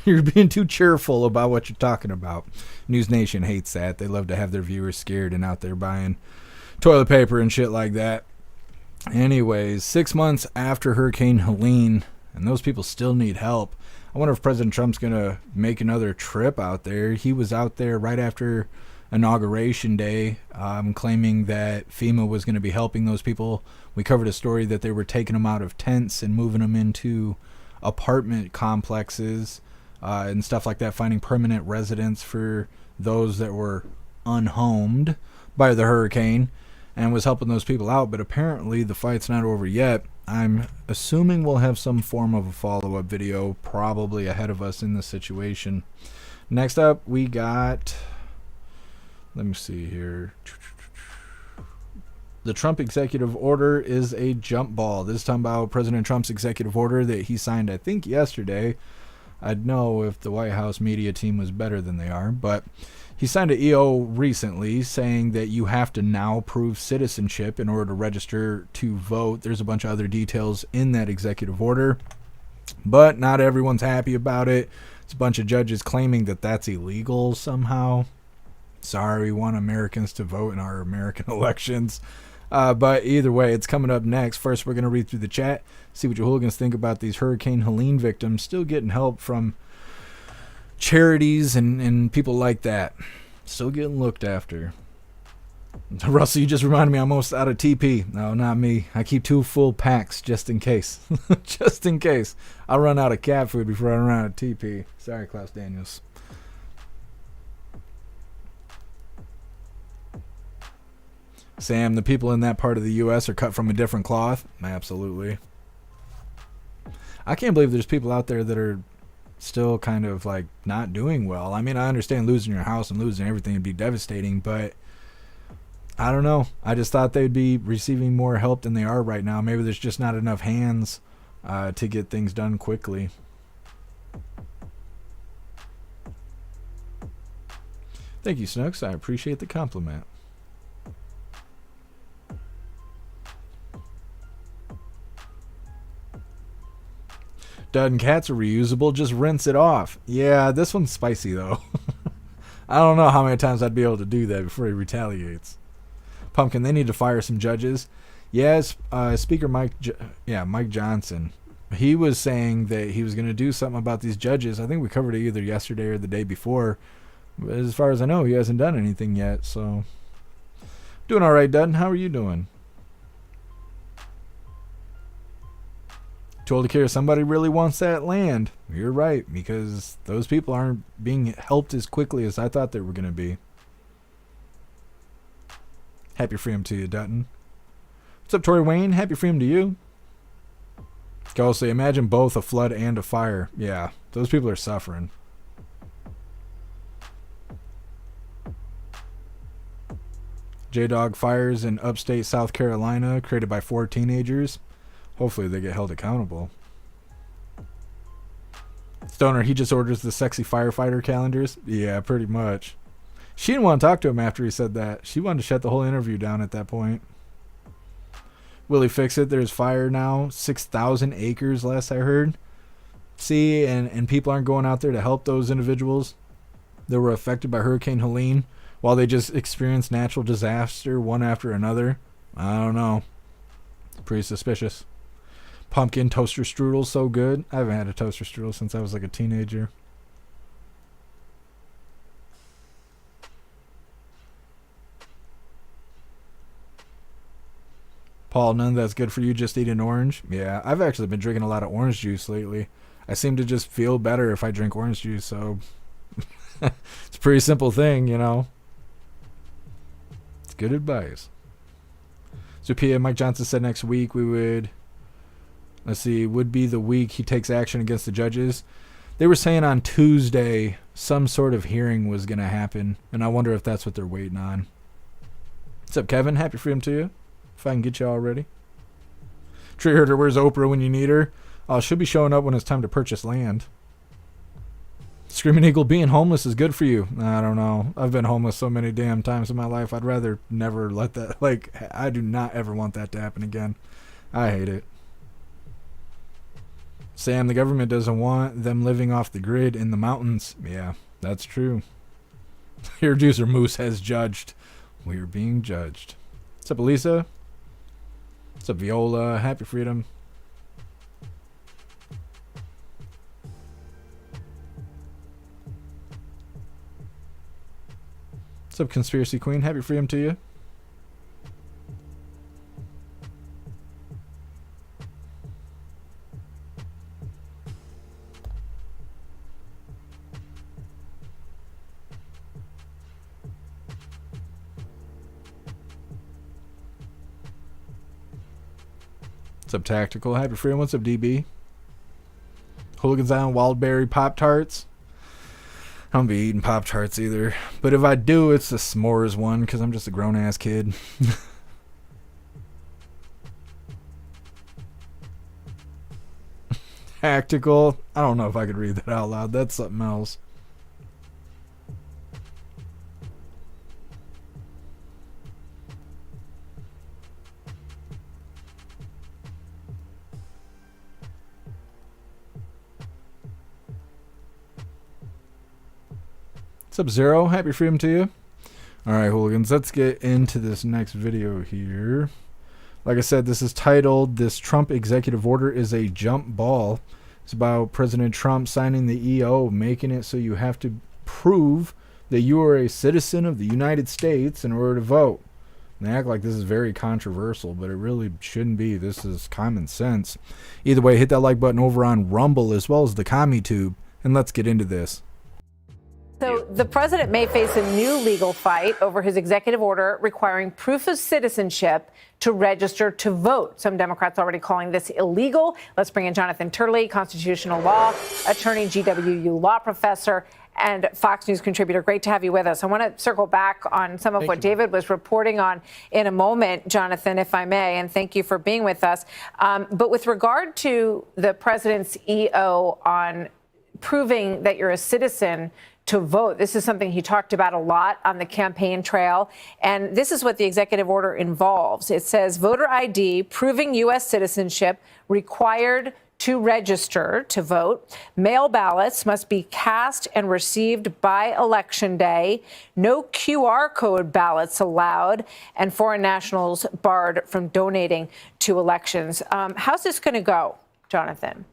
You're being too cheerful about what you're talking about. News Nation hates that. They love to have their viewers scared and out there buying toilet paper and shit like that. Anyways, 6 months after Hurricane Helene, and those people still need help. I wonder if President Trump's going to make another trip out there. He was out there right after Inauguration Day, claiming that FEMA was going to be helping those people. We covered a story that they were taking them out of tents and moving them into apartment complexes. And stuff like that, finding permanent residence for those that were unhomed by the hurricane, and was helping those people out. But apparently the fight's not over yet. I'm assuming we'll have some form of a follow-up video probably ahead of us in this situation. Next up, we got, let me see here. The Trump executive order is a jump ball. This is talking about President Trump's executive order that he signed, I think, yesterday. I'd know if the White House media team was better than they are. But he signed an EO recently saying that you have to now prove citizenship in order to register to vote. There's a bunch of other details in that executive order, but not everyone's happy about it. It's a bunch of judges claiming that that's illegal somehow. Sorry, we want Americans to vote in our American elections. But either way, it's coming up next. First, we're going to read through the chat, see what your hooligans think about these Hurricane Helene victims still getting help from charities and people like that. Still getting looked after. Russell, you just reminded me I'm almost out of TP. No, not me. I keep 2 full packs just in case. Just in case. I'll run out of cat food before I run out of TP. Sorry, Klaus Daniels. Sam, the people in that part of the U.S. are cut from a different cloth? Absolutely. I can't believe there's people out there that are still kind of like not doing well. I mean, I understand losing your house and losing everything would be devastating, but I don't know. I just thought they'd be receiving more help than they are right now. Maybe there's just not enough hands to get things done quickly. Thank you, Snooks. I appreciate the compliment. Dud, cats are reusable. Just rinse it off. Yeah, this one's spicy, though. I don't know how many times I'd be able to do that before he retaliates. Pumpkin, they need to fire some judges. Yes, Speaker Mike Johnson. He was saying that he was going to do something about these judges. I think we covered it either yesterday or the day before. But as far as I know, he hasn't done anything yet. So, doing all right, Dud. How are you doing? Told to care, somebody really wants that land. You're right, because those people aren't being helped as quickly as I thought they were going to be. Happy freedom to you, Dutton. What's up, Tori Wayne? Happy freedom to you. Go say, imagine both a flood and a fire. Yeah, those people are suffering. J-Dog fires in upstate South Carolina created by 4 teenagers. Hopefully they get held accountable. Stoner, he just orders the sexy firefighter calendars. Yeah, pretty much. She didn't want to talk to him after he said that. She wanted to shut the whole interview down at that point. Will he fix it? There's fire now. 6,000 acres last I heard. See, and people aren't going out there to help those individuals that were affected by Hurricane Helene while they just experienced natural disaster one after another. I don't know. It's pretty suspicious. Pumpkin toaster strudel, so good. I haven't had a toaster strudel since I was like a teenager. Paul, none of that's good for you, just eat an orange. Yeah, I've actually been drinking a lot of orange juice lately. I seem to just feel better if I drink orange juice, so it's a pretty simple thing, you know. It's good advice. So Mike Johnson said next week we would, would be the week he takes action against the judges. They were saying on Tuesday some sort of hearing was going to happen, and I wonder if that's what they're waiting on. What's up, Kevin? Happy freedom to you. If I can get you all ready. Tree herder, where's Oprah when you need her? Oh, she'll be showing up when it's time to purchase land. Screaming Eagle, being homeless is good for you. I don't know. I've been homeless so many damn times in my life. I'd rather never let that, I do not ever want that to happen again. I hate it. Sam, the government doesn't want them living off the grid in the mountains. Yeah, that's true. Here, Juicer Moose has judged. We are being judged. What's up, Elisa? What's up, Viola? Happy freedom. What's up, Conspiracy Queen? Happy freedom to you. What's up, Tactical? Happy freedom. What's up, DB? Hooligans on Wildberry Pop-Tarts. I don't be eating Pop-Tarts either. But if I do, it's the s'mores one because I'm just a grown-ass kid. tactical. I don't know if I could read that out loud. That's something else. What's up, Zero? Happy freedom to you. Alright, hooligans, let's get into this next video here. Like I said, this is titled, "This Trump Executive Order is a Jump Ball." It's about President Trump signing the EO, making it so you have to prove that you are a citizen of the United States in order to vote. And they act like this is very controversial, but it really shouldn't be. This is common sense. Either way, hit that like button over on Rumble as well as the CommuTube, and let's get into this. So the president may face a new legal fight over his executive order requiring proof of citizenship to register to vote. Some Democrats already calling this illegal. Let's bring in Jonathan Turley, constitutional law attorney, GWU law professor, and Fox News contributor. Great to have you with us. I want to circle back on some of what David was reporting on in a moment, Jonathan, if I may, and thank you for being with us. But with regard to the president's EO on proving that you're a citizen to vote, this is something he talked about a lot on the campaign trail. And this is what the executive order involves. It says voter ID proving U.S. citizenship required to register to vote. Mail ballots must be cast and received by Election Day. No QR code ballots allowed, and foreign nationals barred from donating to elections. How's this going to go, Jonathan?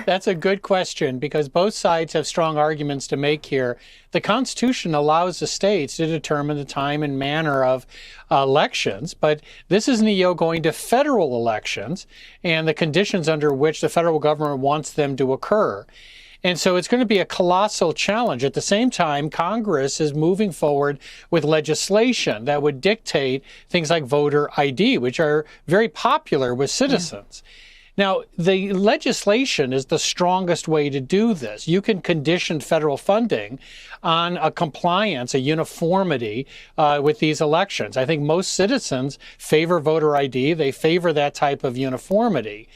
That's a good question, because both sides have strong arguments to make here. The Constitution allows the states to determine the time and manner of elections, but this is an EO going to federal elections and the conditions under which the federal government wants them to occur. And so it's going to be a colossal challenge. At the same time, Congress is moving forward with legislation that would dictate things like voter ID, which are very popular with citizens. Yeah. Now, the legislation is the strongest way to do this. You can condition federal funding on a compliance, a uniformity with these elections. I think most citizens favor voter ID. They favor that type of uniformity.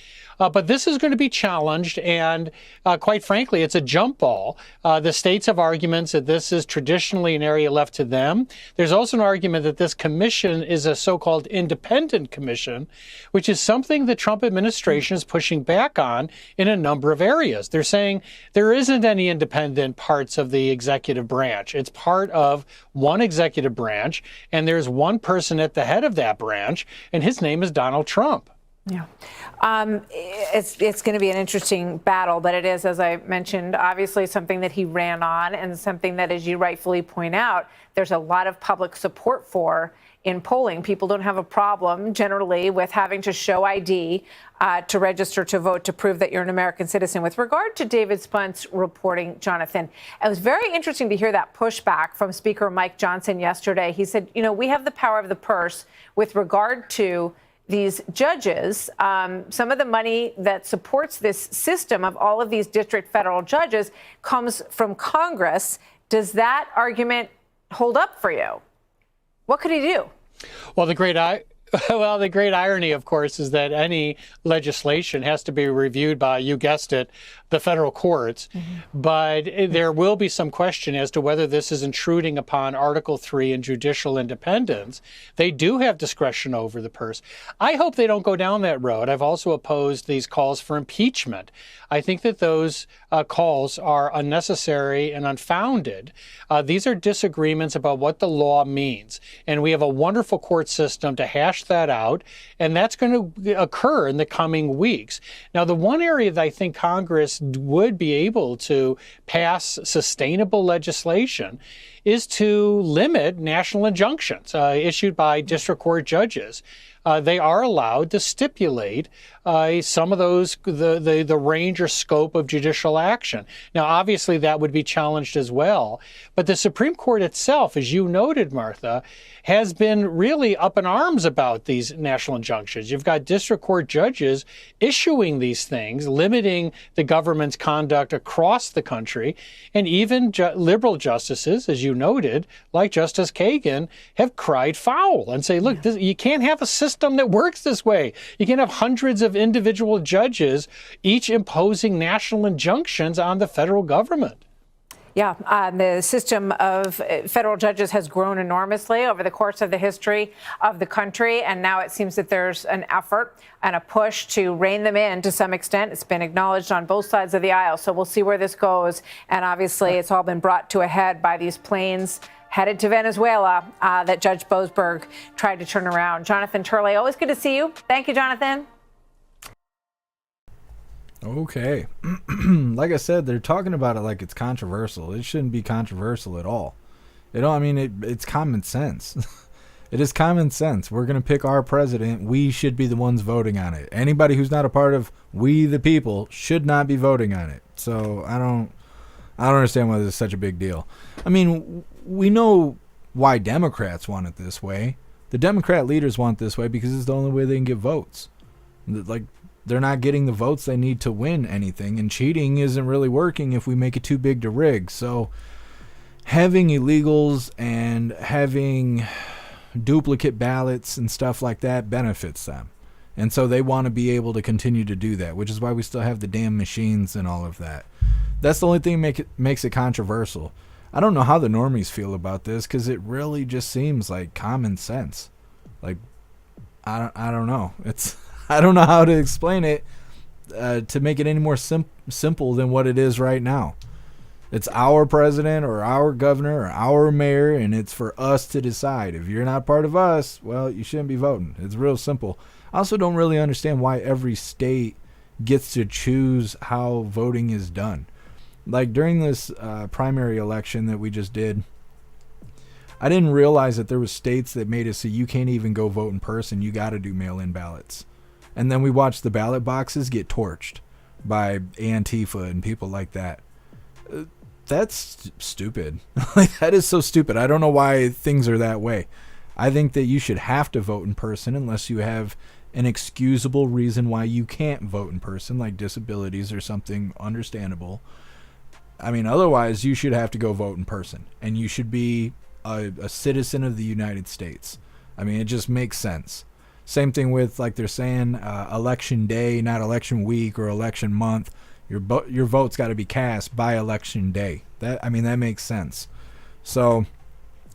But this is going to be challenged, and quite frankly, it's a jump ball. The states have arguments that this is traditionally an area left to them. There's also an argument that this commission is a so-called independent commission, which is something the Trump administration is pushing back on in a number of areas. They're saying there isn't any independent parts of the executive branch. It's part of one executive branch, and there's one person at the head of that branch, and his name is Donald Trump. Yeah. It's going to be an interesting battle, but it is, as I mentioned, obviously something that he ran on and something that, as you rightfully point out, there's a lot of public support for in polling. People don't have a problem generally with having to show ID to register to vote to prove that you're an American citizen. With regard to David Spunt's reporting, Jonathan, it was very interesting to hear that pushback from Speaker Mike Johnson yesterday. He said, you know, we have the power of the purse with regard to these judges. Some of the money that supports this system of all of these district federal judges comes from Congress. Does that argument hold up for you? What could he do? Well, the great irony, of course, is that any legislation has to be reviewed by, you guessed it, the federal courts. But there will be some question as to whether this is intruding upon Article 3 and judicial independence. They do have discretion over the purse. I hope they don't go down that road. I've also opposed these calls for impeachment. I think that those calls are unnecessary and unfounded. These are disagreements about what the law means. And we have a wonderful court system to hash that out. And that's going to occur in the coming weeks. Now, the one area that I think Congress would be able to pass sustainable legislation is to limit national injunctions issued by district court judges. They are allowed to stipulate some of those, the range or scope of judicial action. Now, obviously, that would be challenged as well. But the Supreme Court itself, as you noted, Martha, has been really up in arms about these national injunctions. You've got district court judges issuing these things, limiting the government's conduct across the country, and even liberal justices, as you you noted, like Justice Kagan, have cried foul and say, look, you can't have a system that works this way. You can't have hundreds of individual judges, each imposing national injunctions on the federal government. Yeah, the system of federal judges has grown enormously over the course of the history of the country, and now it seems that there's an effort and a push to rein them in to some extent. It's been acknowledged on both sides of the aisle, so we'll see where this goes. And obviously, it's all been brought to a head by these planes headed to Venezuela that Judge Boasberg tried to turn around. Jonathan Turley, always good to see you. Thank you, Jonathan. Okay. Like I said, they're talking about it like it's controversial. It shouldn't be controversial at all. It's common sense. It is common sense. We're going to pick our president. We should be the ones voting on it. Anybody who's not a part of we the people should not be voting on it. So I don't understand why this is such a big deal. I mean, we know why Democrats want it this way. The Democrat leaders want it this way because it's the only way they can get votes. Like, they're not getting the votes they need to win anything, and cheating isn't really working if we make it too big to rig. So having illegals and having duplicate ballots and stuff like that benefits them. And so they want to be able to continue to do that, which is why we still have the damn machines and all of that. That's the only thing makes it controversial. I don't know how the normies feel about this because it really just seems like common sense. Like, I don't know. I don't know how to explain it to make it any more simple than what it is right now. It's our president or our governor or our mayor, and it's for us to decide. If you're not part of us, well, you shouldn't be voting. It's real simple. I also don't really understand why every state gets to choose how voting is done. Like during this primary election that we just did, I didn't realize that there was states that made it so you can't even go vote in person. You got to do mail-in ballots. And then we watched the ballot boxes get torched by Antifa and people like that. That's stupid. Like, that is so stupid. I don't know why things are that way. I think that you should have to vote in person unless you have an excusable reason why you can't vote in person, like disabilities or something understandable. I mean, otherwise, you should have to go vote in person. And you should be a citizen of the United States. I mean, it just makes sense. Same thing with, like they're saying, election day, not election week or election month. Your vote's got to be cast by election day. That makes sense. So,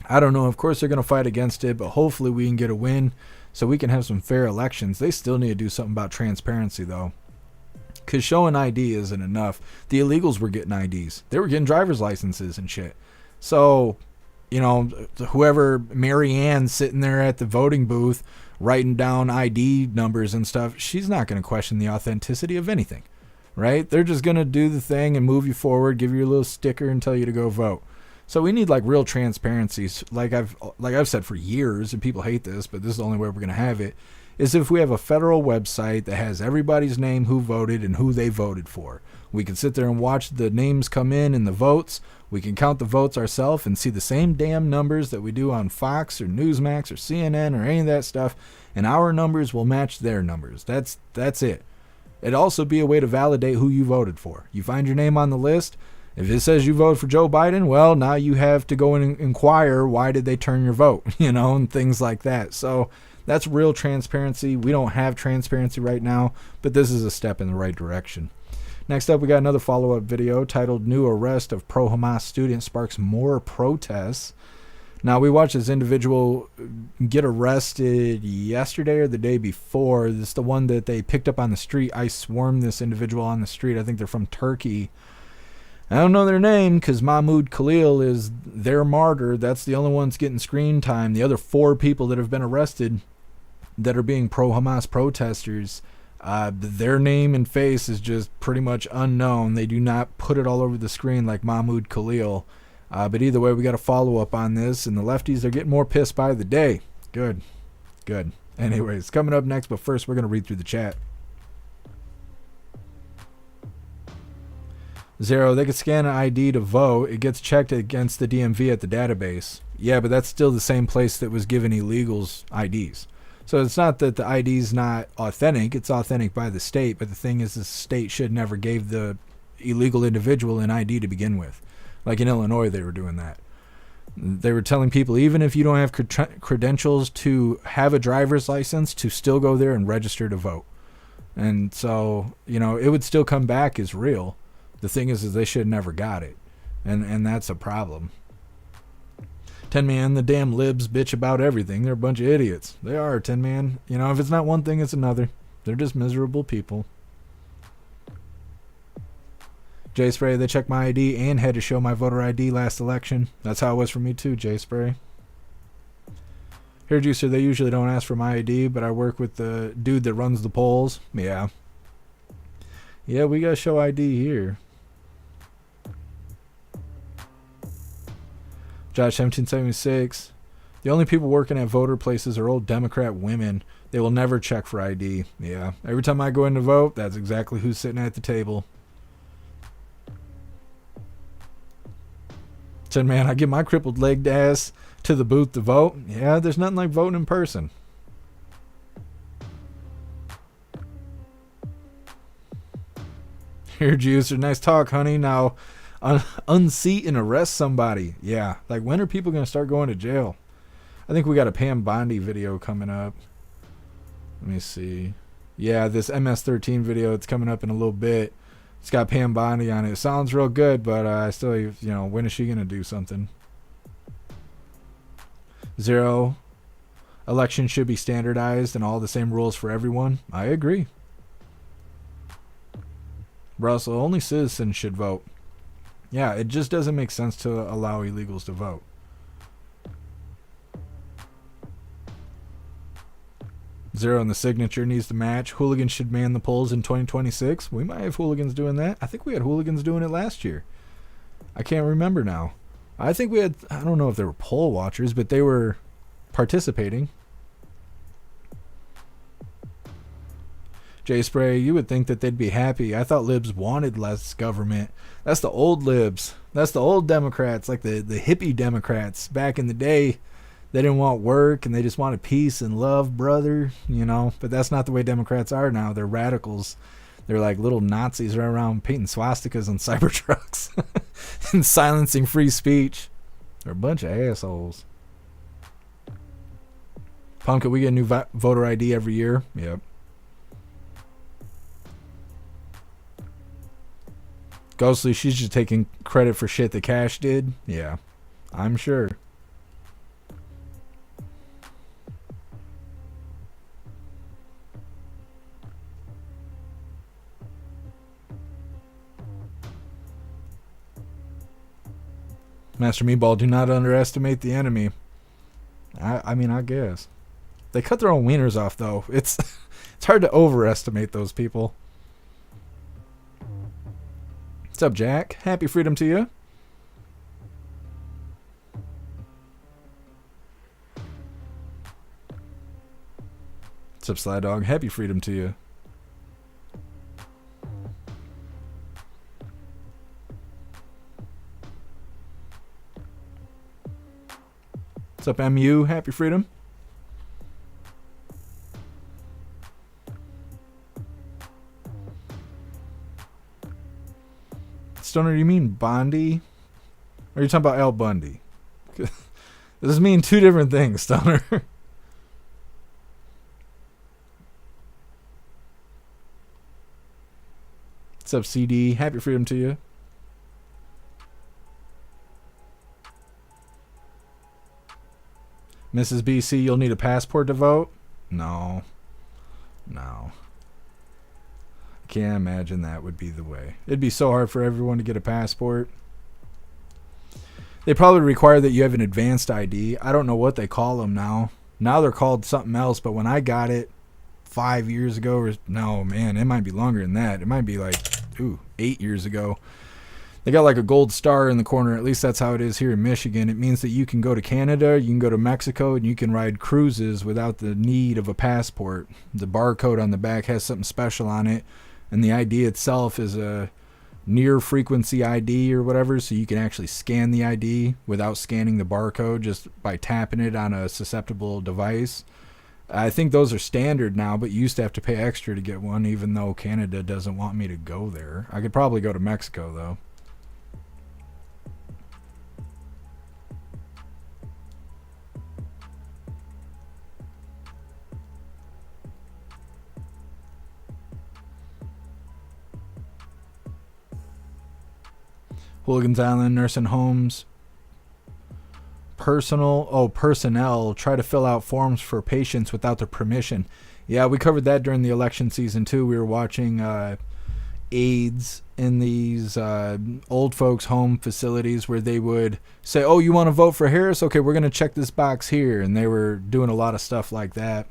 I don't know. Of course, they're going to fight against it, but hopefully we can get a win so we can have some fair elections. They still need to do something about transparency, though, because showing ID isn't enough. The illegals were getting IDs. They were getting driver's licenses and shit. So, you know, whoever, Marianne sitting there at the voting booth writing down ID numbers and stuff, she's not going to question the authenticity of anything, right? They're just going to do the thing and move you forward, give you a little sticker and tell you to go vote. So we need like real transparency. Like I've said for years, and people hate this, but this is the only way we're going to have it, is if we have a federal website that has everybody's name, who voted and who they voted for. We can sit there and watch the names come in and the votes. We can count the votes ourselves and see the same damn numbers that we do on Fox or Newsmax or CNN or any of that stuff, and our numbers will match their numbers. That's it. It'd also be a way to validate who you voted for. You find your name on the list. If it says you voted for Joe Biden, well, now you have to go and inquire why did they turn your vote, and things like that. So that's real transparency. We don't have transparency right now, but this is a step in the right direction. Next up, we got another follow-up video titled New Arrest of Pro-Hamas Student Sparks More Protests. Now, we watched this individual get arrested yesterday or the day before. This is the one that they picked up on the street. I swarmed this individual on the street. I think they're from Turkey. I don't know their name because Mahmoud Khalil is their martyr. That's the only one that's getting screen time. The other 4 people that have been arrested that are being pro-Hamas protesters, their name and face is just pretty much unknown. They do not put it all over the screen like Mahmoud Khalil. But either way, we got a follow-up on this, and the lefties are getting more pissed by the day. Good. Anyways, coming up next, but first we're going to read through the chat. Zero, they could scan an ID to vote. It gets checked against the DMV at the database. Yeah, but that's still the same place that was giving illegals IDs. So it's not that the ID's not authentic. It's authentic by the state, but the thing is the state should never gave the illegal individual an ID to begin with. Like in Illinois, they were doing that. They were telling people, even if you don't have credentials to have a driver's license, to still go there and register to vote. And so, you know, it would still come back as real. The thing is they should have never got it. And that's a problem. 10 Man, the damn libs bitch about everything. They're a bunch of idiots. They are, 10 Man. You know, if it's not one thing, it's another. They're just miserable people. J Spray, they checked my ID and had to show my voter ID last election. That's how it was for me too, J Spray. Here, Juicer, they usually don't ask for my ID, but I work with the dude that runs the polls. Yeah. Yeah, we gotta show ID here. Josh 1776. The only people working at voter places are old Democrat women. They will never check for ID. Yeah. Every time I go in to vote, that's exactly who's sitting at the table. 10 Man, I get my crippled legged ass to the booth to vote. Yeah, there's nothing like voting in person. Here, Juicer, nice talk, honey. Now, unseat and arrest somebody. Yeah, like when are people going to start going to jail? I think we got a Pam Bondi video coming up. Let me see. Yeah, this MS-13 video, it's coming up in a little bit. It's got Pam Bondi on it. It sounds real good, but I still, you know, when is she going to do something? Zero. Elections should be standardized and all the same rules for everyone. I agree. Russell, only citizens should vote. Yeah, it just doesn't make sense to allow illegals to vote. Zero and the signature needs to match. Hooligans should man the polls in 2026. We might have hooligans doing that. I think we had hooligans doing it last year. I can't remember now. I think we had, I don't know if they were poll watchers, but they were participating. J Spray, you would think that they'd be happy. I thought libs wanted less government. That's the old libs. That's the old Democrats, like the hippie Democrats back in the day. They didn't want work and they just wanted peace and love, brother, you know. But that's not the way Democrats are now. They're radicals. They're like little Nazis running around painting swastikas on Cybertrucks and silencing free speech. They're a bunch of assholes. Pumpkin, we get a new voter ID every year. Yep. Ghostly, she's just taking credit for shit that Cash did. Yeah, I'm sure. Master Meatball, do not underestimate the enemy. I mean, I guess. They cut their own wieners off, though. It's hard to overestimate those people. What's up, Jack? Happy freedom to you. What's up, Sly Dog? Happy freedom to you. What's up, MU? Happy freedom. Stoner, you mean Bondi? Or are you talking about Al Bundy? This mean two different things, Stoner. What's up, CD? Happy freedom to you. Mrs. BC, you'll need a passport to vote? No. No. I can't imagine that would be the way. It'd be so hard for everyone to get a passport. They probably require that you have an advanced ID. I don't know what they call them now. Now they're called something else, but when I got it 5 years ago, or no, man, it might be longer than that. It might be like, 8 years ago. They got like a gold star in the corner. At least that's how it is here in Michigan. It means that you can go to Canada, you can go to Mexico, and you can ride cruises without the need of a passport. The barcode on the back has something special on it, and the ID itself is a near frequency ID or whatever, so you can actually scan the ID without scanning the barcode, just by tapping it on a susceptible device. I think those are standard now, but you used to have to pay extra to get one, even though Canada doesn't want me to go there. I could probably go to Mexico, though. Hooligans Island nursing homes. Personnel try to fill out forms for patients without their permission. Yeah, we covered that during the election season too. We were watching aides in these old folks home facilities where they would say, oh, you want to vote for Harris? Okay, we're going to check this box here. And they were doing a lot of stuff like that.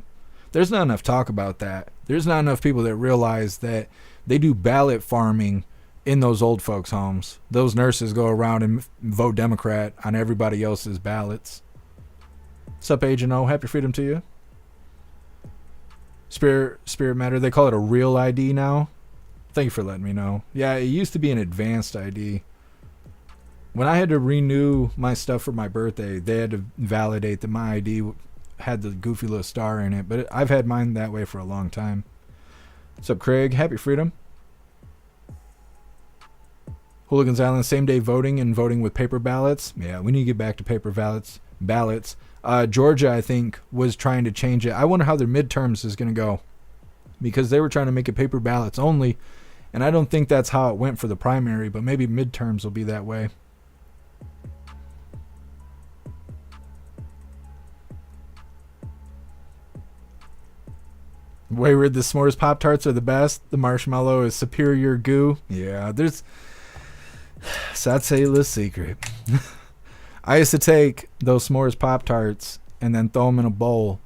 There's not enough talk about that. There's not enough people that realize that they do ballot farming in those old folks' homes. Those nurses go around and vote Democrat on everybody else's ballots. What's up, Agent O? Happy freedom to you. Spirit Matter. They call it a real ID now. Thank you for letting me know. Yeah, it used to be an advanced ID. When I had to renew my stuff for my birthday, they had to validate that my ID had the goofy little star in it. But I've had mine that way for a long time. What's up, Craig? Happy freedom. Hooligans Island, same day voting and voting with paper ballots. Yeah, we need to get back to paper ballots. Georgia, I think, was trying to change it. I wonder how their midterms is going to go, because they were trying to make it paper ballots only, and I don't think that's how it went for the primary, but maybe midterms will be that way. Wayward, the s'mores Pop-Tarts are the best. The marshmallow is superior goo. Yeah, there's... So I'd say the secret. I used to take those s'mores Pop-Tarts and then throw them in a bowl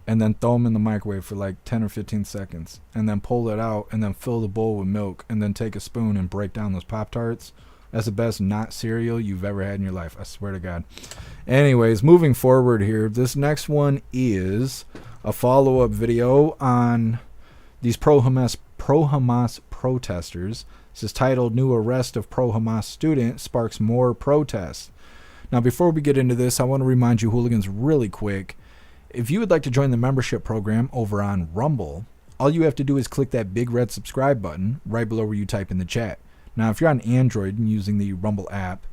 and then throw them in the microwave for like 10 or 15 seconds and then pull it out and then fill the bowl with milk and then take a spoon and break down those Pop-Tarts. That's the best not cereal you've ever had in your life. I swear to God. Anyways, moving forward here, this next one is a follow-up video on these pro-Hamas protesters. This is titled, New Arrest of Pro-Hamas Student Sparks More Protests. Now, before we get into this, I want to remind you, hooligans, really quick, if you would like to join the membership program over on Rumble, all you have to do is click that big red subscribe button right below where you type in the chat. Now, if you're on Android and using the Rumble app,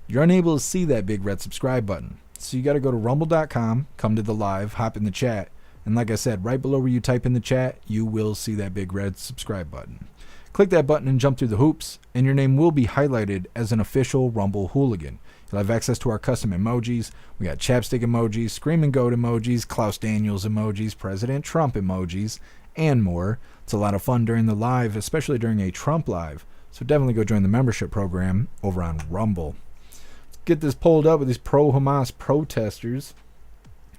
you're unable to see that big red subscribe button. So you got to go to rumble.com, come to the live, hop in the chat, and like I said, right below where you type in the chat, you will see that big red subscribe button. Click that button and jump through the hoops, and your name will be highlighted as an official Rumble hooligan. You'll have access to our custom emojis. We got chapstick emojis, screaming goat emojis, Klaus Daniels emojis, President Trump emojis, and more. It's a lot of fun during the live, especially during a Trump live. So definitely go join the membership program over on Rumble. Let's get this pulled up with these pro-Hamas protesters.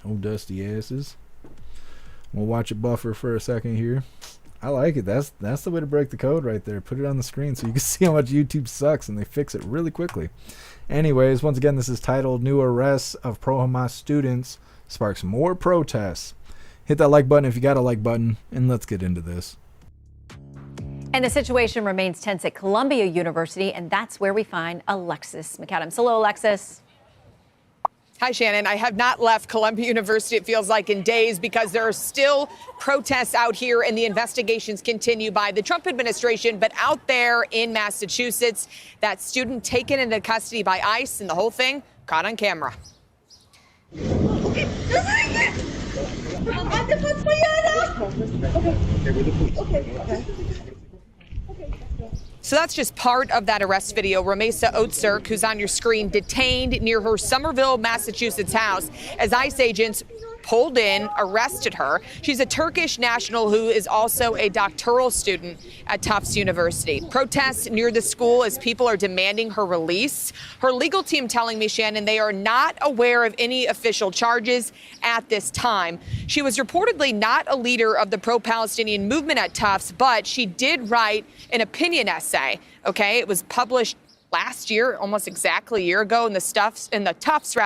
Oh, dusty asses. We'll watch it buffer for a second here. I like it. That's the way to break the code right there. Put it on the screen so you can see how much YouTube sucks, and they fix it really quickly. Anyways, once again, this is titled New Arrests of Pro-Hamas Students Sparks More Protests. Hit that like button if you got a like button, and let's get into this. And the situation remains tense at Columbia University, and that's where we find Alexis McAdams. Hello, Alexis. Hi, Shannon. I have not left Columbia University, it feels like, in days, because there are still protests out here and the investigations continue by the Trump administration. But out there in Massachusetts, that student taken into custody by ICE and the whole thing caught on camera. So that's just part of that arrest video. Ramesa Otzerk, who's on your screen, detained near her Somerville, Massachusetts house as ICE agents pulled in, arrested her. She's a Turkish national who is also a doctoral student at Tufts University. Protests near the school as people are demanding her release. Her legal team telling me, Shannon, they are not aware of any official charges at this time. She was reportedly not a leader of the pro-Palestinian movement at Tufts, but she did write an opinion essay. Okay, it was published last year, almost exactly a year ago, in the Tufts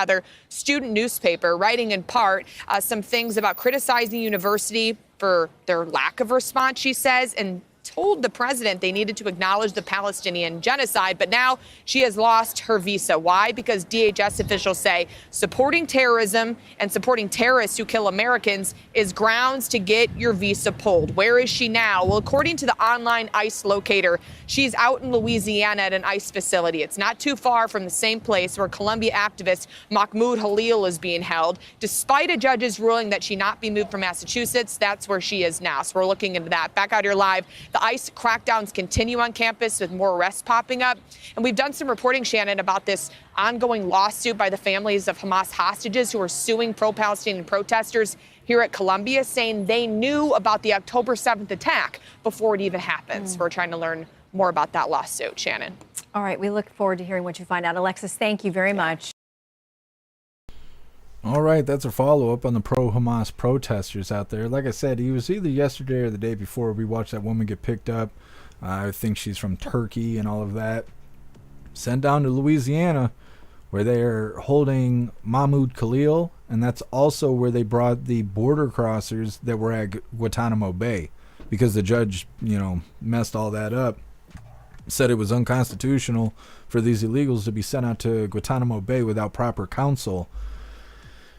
student newspaper, writing in part some things about criticizing the university for their lack of response, she says, and told the president they needed to acknowledge the Palestinian genocide. But now she has lost her visa. Why? Because DHS officials say supporting terrorism and supporting terrorists who kill Americans is grounds to get your visa pulled. Where is she now? Well, according to the online ICE locator, she's out in Louisiana at an ICE facility. It's not too far from the same place where Columbia activist Mahmoud Halil is being held. Despite a judge's ruling that she not be moved from Massachusetts, that's where she is now. So we're looking into that. Back out here live. The The ICE crackdowns continue on campus with more arrests popping up. And we've done some reporting, Shannon, about this ongoing lawsuit by the families of Hamas hostages who are suing pro-Palestinian protesters here at Columbia, saying they knew about the October 7th attack before it even happens. We're trying to learn more about that lawsuit, Shannon. All right, we look forward to hearing what you find out. Alexis, thank you very much. All right, that's a follow-up on the pro-Hamas protesters out there. Like I said, it was either yesterday or the day before we watched that woman get picked up. I think she's from Turkey and all of that. Sent down to Louisiana, where they are holding Mahmoud Khalil, and that's also where they brought the border crossers that were at Guantanamo Bay, because the judge, messed all that up. Said it was unconstitutional for these illegals to be sent out to Guantanamo Bay without proper counsel.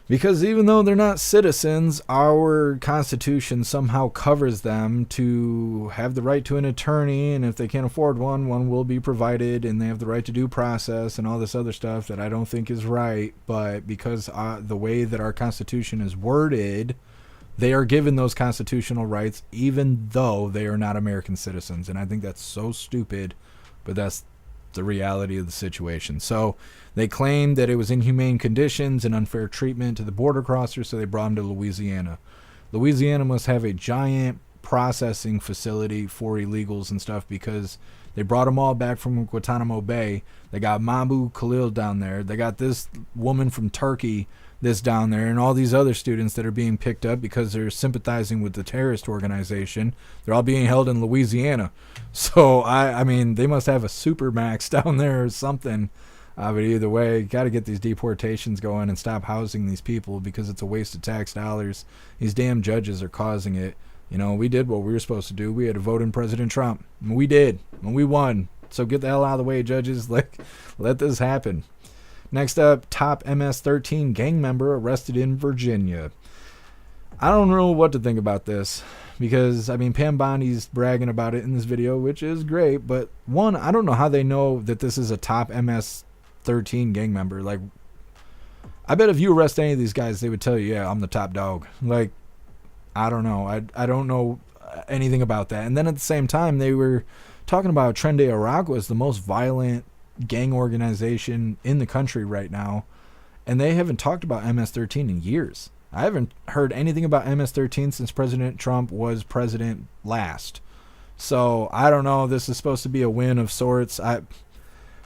Because even though they're not citizens, our Constitution somehow covers them to have the right to an attorney, and if they can't afford one, one will be provided, and they have the right to due process and all this other stuff that I don't think is right. But because the way that our Constitution is worded, they are given those constitutional rights even though they are not American citizens. And I think that's so stupid, but that's the reality of the situation. So they claimed that it was inhumane conditions and unfair treatment to the border crossers, so they brought them to Louisiana. Louisiana must have a giant processing facility for illegals and stuff, because they brought them all back from Guantanamo Bay. They got Mahmoud Khalil down there. They got this woman from Turkey that's down there, and all these other students that are being picked up because they're sympathizing with the terrorist organization. They're all being held in Louisiana. So, I mean, they must have a supermax down there or something. But either way, got to get these deportations going and stop housing these people, because it's a waste of tax dollars. These damn judges are causing it. We did what we were supposed to do. We had to vote in President Trump. And we did. And we won. So get the hell out of the way, judges. Let this happen. Next up, top MS-13 gang member arrested in Virginia. I don't know what to think about this, because, Pam Bondi's bragging about it in this video, which is great. But one, I don't know how they know that this is a top MS-13 gang member. I bet if you arrest any of these guys, they would tell you, yeah, I'm the top dog. I don't know. I don't know anything about that. And then at the same time, they were talking about Tren de Aragua is the most violent gang organization in the country right now, and they haven't talked about MS-13 in years. I haven't heard anything about MS-13 since President Trump was president last. So I don't know. This is supposed to be a win of sorts.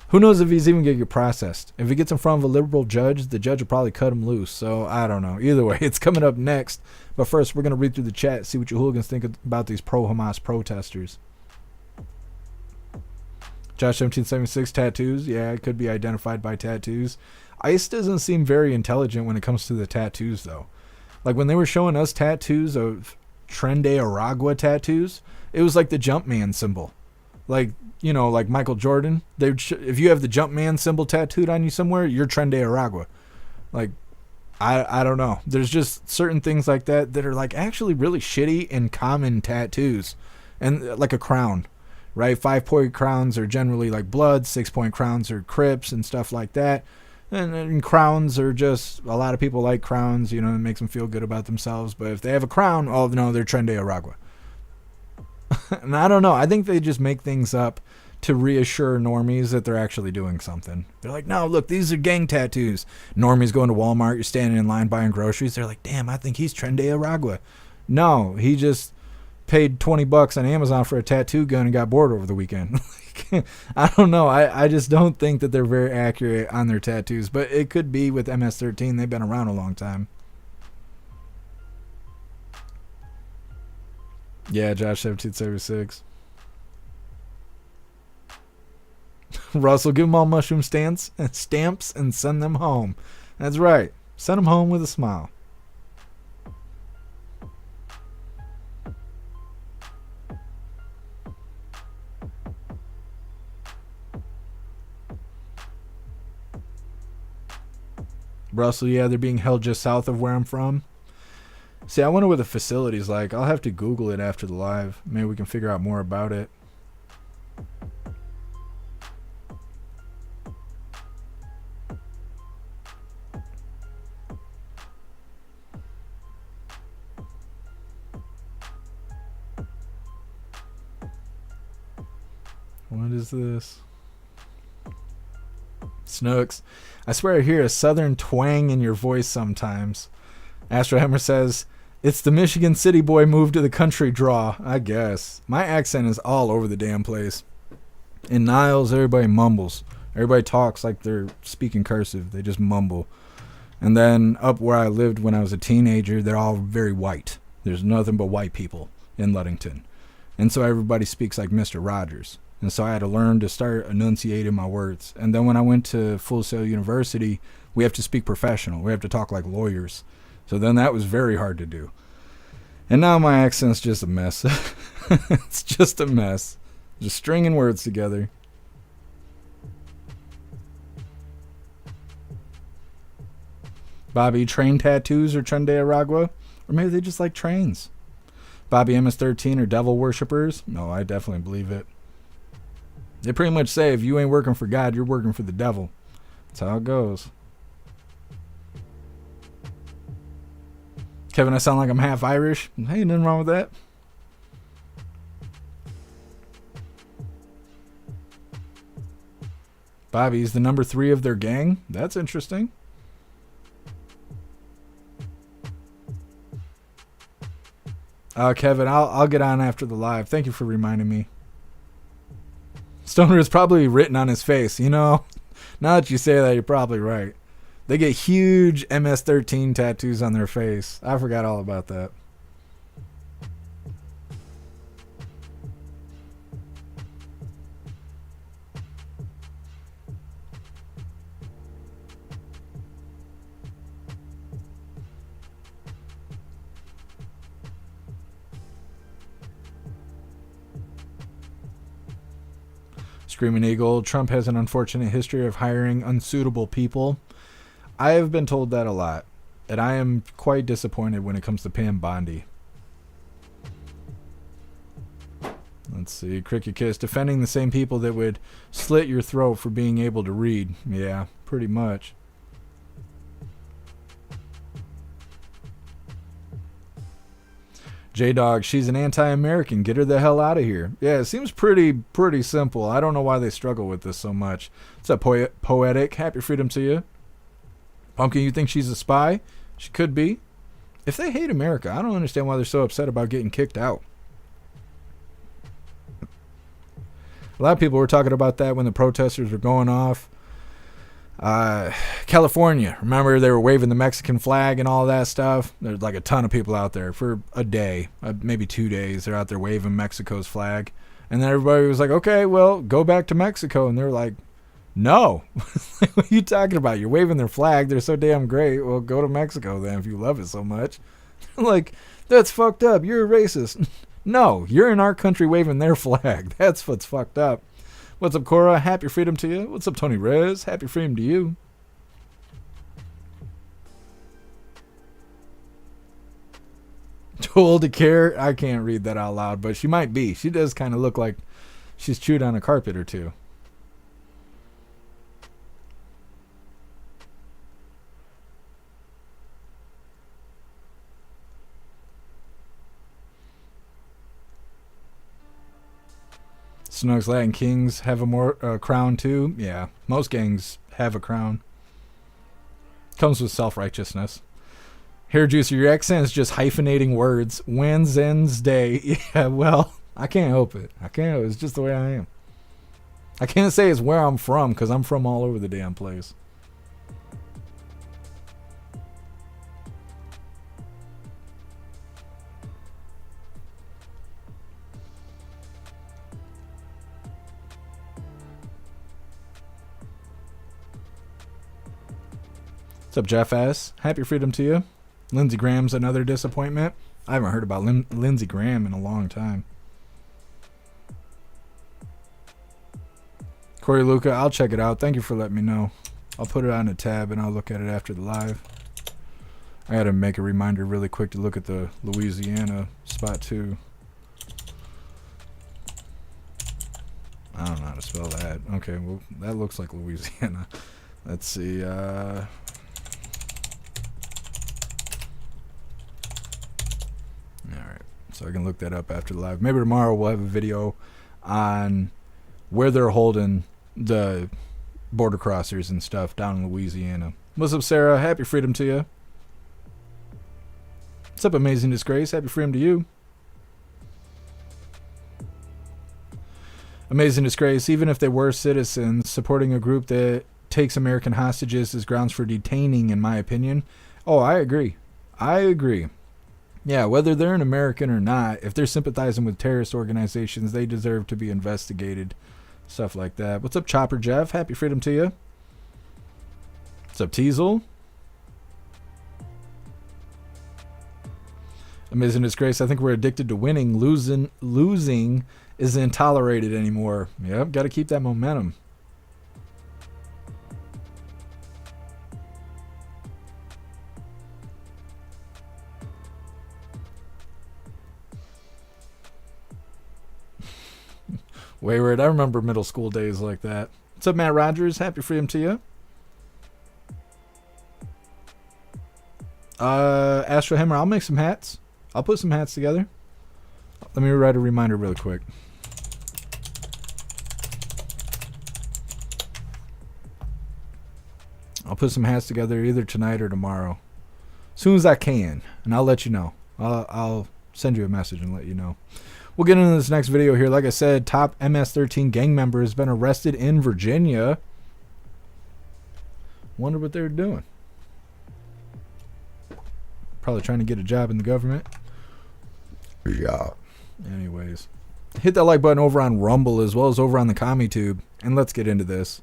Who knows if he's even going to get processed? If he gets in front of a liberal judge, the judge will probably cut him loose. So I don't know. Either way, it's coming up next. But first, we're going to read through the chat, see what you hooligans think about these pro-Hamas protesters. Josh 1776, tattoos. Yeah, it could be identified by tattoos. ICE doesn't seem very intelligent when it comes to the tattoos, though. When they were showing us tattoos of Tren de Aragua tattoos, it was like the Jumpman symbol. Like Michael Jordan. If you have the Jumpman symbol tattooed on you somewhere, you're Tren de Aragua. I don't know. There's just certain things like that are actually really shitty and common tattoos. And like a crown. Right, 5-point crowns are generally like blood. 6-point crowns are Crips and stuff like that. And crowns are just, a lot of people like crowns. It makes them feel good about themselves. But if they have a crown, oh no, they're Tren de Aragua. And I don't know. I think they just make things up to reassure normies that they're actually doing something. They're like, no, look, these are gang tattoos. Normies going to Walmart, you're standing in line buying groceries. They're like, damn, I think he's Tren de Aragua. No, he just paid $20 on Amazon for a tattoo gun and got bored over the weekend. I don't know. I just don't think that they're very accurate on their tattoos, but it could be with MS-13. They've been around a long time. Yeah, Josh 1776. Russell, give them all mushroom stamps and send them home. That's right. Send them home with a smile. Russell, yeah, they're being held just south of where I'm from. See, I wonder what the facility's like. I'll have to Google it after the live. Maybe we can figure out more about it. What is this? Snooks. I swear I hear a southern twang in your voice sometimes. Astro Hammer says, it's the Michigan City boy move to the country draw. I guess. My accent is all over the damn place. In Niles, everybody mumbles. Everybody talks like they're speaking cursive. They just mumble. And then up where I lived when I was a teenager, they're all very white. There's nothing but white people in Ludington. And so everybody speaks like Mr. Rogers. And so I had to learn to start enunciating my words. And then when I went to Full Sail University, we have to speak professional. We have to talk like lawyers. So then that was very hard to do. And now my accent's just a mess. It's just a mess. Just stringing words together. Bobby, train tattoos or Trende Aragua? Or maybe they just like trains. Bobby MS-13 or devil worshippers? No, I definitely believe it. They pretty much say if you ain't working for God, you're working for the devil. That's how it goes. Kevin, I sound like I'm half Irish. Hey, nothing wrong with that. Bobby's the number 3 of their gang? That's interesting. Kevin, I'll get on after the live. Thank you for reminding me. Stoner is probably written on his face. You know, now that you say that, you're probably right. They get huge MS-13 tattoos on their face. I forgot all about that. Screaming Eagle, Trump has an unfortunate history of hiring unsuitable people. I have been told that a lot, and I am quite disappointed when it comes to Pam Bondi. Let's see, Cricket Kiss, defending the same people that would slit your throat for being able to read. Yeah, pretty much. J-Dog, she's an anti-American. Get her the hell out of here. Yeah, it seems pretty simple. I don't know why they struggle with this so much. What's up, Poetic? Happy freedom to you. Pumpkin, you think she's a spy? She could be. If they hate America, I don't understand why they're so upset about getting kicked out. A lot of people were talking about that when the protesters were going off. California, remember they were waving the Mexican flag and all that stuff? There's like a ton of people out there for a day, maybe 2 days. They're out there waving Mexico's flag. And then everybody was like, okay, well, go back to Mexico. And they're like, no. What are you talking about? You're waving their flag. They're so damn great. Well, go to Mexico then if you love it so much. Like, that's fucked up. You're a racist. No, you're in our country waving their flag. That's what's fucked up. What's up, Cora? Happy freedom to you. What's up, Tony Rez? Happy freedom to you. Too old to care? I can't read that out loud, but she might be. She does kind of look like she's chewed on a carpet or two. Snugs Latin Kings have a crown too. Yeah, most gangs have a crown. Comes with self-righteousness. Hair Juicer, your accent is just hyphenating words. Wednesday. Yeah, well, I can't help it. I can't help it. It's just the way I am. I can't say it's where I'm from because I'm from all over the damn place. What's up, Jeff S? Happy freedom to you. Lindsey Graham's another disappointment. I haven't heard about Lindsey Graham in a long time. Corey Luca, I'll check it out. Thank you for letting me know. I'll put it on a tab and I'll look at it after the live. I gotta make a reminder really quick to look at the Louisiana spot too. I don't know how to spell that. Okay, well, that looks like Louisiana. Let's see. Alright, so I can look that up after the live. Maybe tomorrow we'll have a video on where they're holding the border crossers and stuff down in Louisiana. What's up, Sarah? Happy freedom to you. What's up, Amazing Disgrace? Happy freedom to you. Amazing Disgrace, even if they were citizens, supporting a group that takes American hostages is grounds for detaining, in my opinion. Oh, I agree. I agree. Yeah, whether they're an American or not, if they're sympathizing with terrorist organizations, they deserve to be investigated. Stuff like that. What's up, Chopper Jeff? Happy freedom to you. What's up, Teasel? Amazing Disgrace, I think we're addicted to winning. Losing isn't tolerated anymore. Yep, got to keep that momentum. Wayward, I remember middle school days like that. What's up, Matt Rogers? Happy freedom to you. Astro Hammer, I'll make some hats. I'll put some hats together. Let me write a reminder really quick. I'll put some hats together either tonight or tomorrow. As soon as I can. And I'll let you know. I'll send you a message and let you know. We'll get into this next video here. Like I said, top MS-13 gang member has been arrested in Virginia. Wonder what they're doing. Probably trying to get a job in the government. Yeah. Anyways, hit that like button over on Rumble as well as over on the CommiTube, and let's get into this.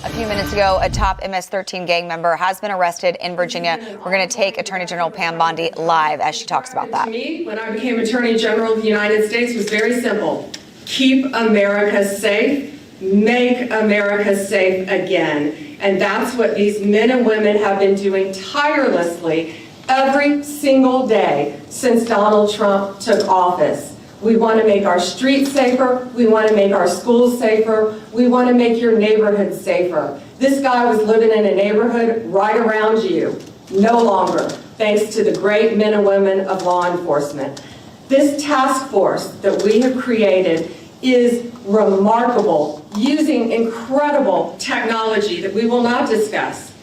A few minutes ago, a top MS-13 gang member has been arrested in Virginia. We're going to take Attorney General Pam Bondi live as she talks about that. To me, when I became Attorney General of the United States, was very simple. Keep America safe, make America safe again. And that's what these men and women have been doing tirelessly every single day since Donald Trump took office. We want to make our streets safer. We want to make our schools safer. We want to make your neighborhood safer. This guy was living in a neighborhood right around you. No longer, thanks to the great men and women of law enforcement. This task force that we have created is remarkable, using incredible technology that we will not discuss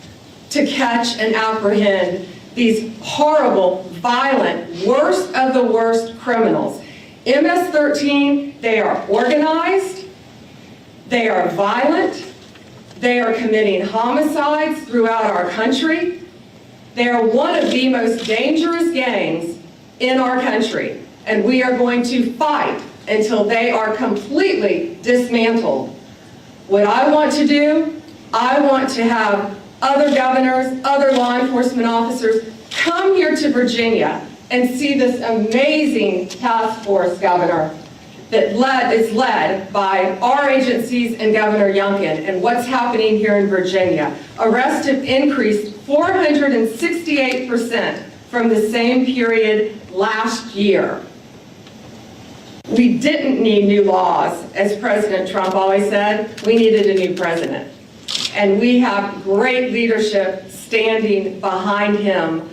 to catch and apprehend these horrible, violent, worst of the worst criminals. MS-13, they are organized, they are violent, they are committing homicides throughout our country. They are one of the most dangerous gangs in our country, and we are going to fight until they are completely dismantled. What I want to do, I want to have other governors, other law enforcement officers come here to Virginia and see this amazing task force, Governor, that is led by our agencies and Governor Youngkin. And what's happening here in Virginia? Arrests have increased 468% from the same period last year. We didn't need new laws, as President Trump always said. We needed a new president. And we have great leadership standing behind him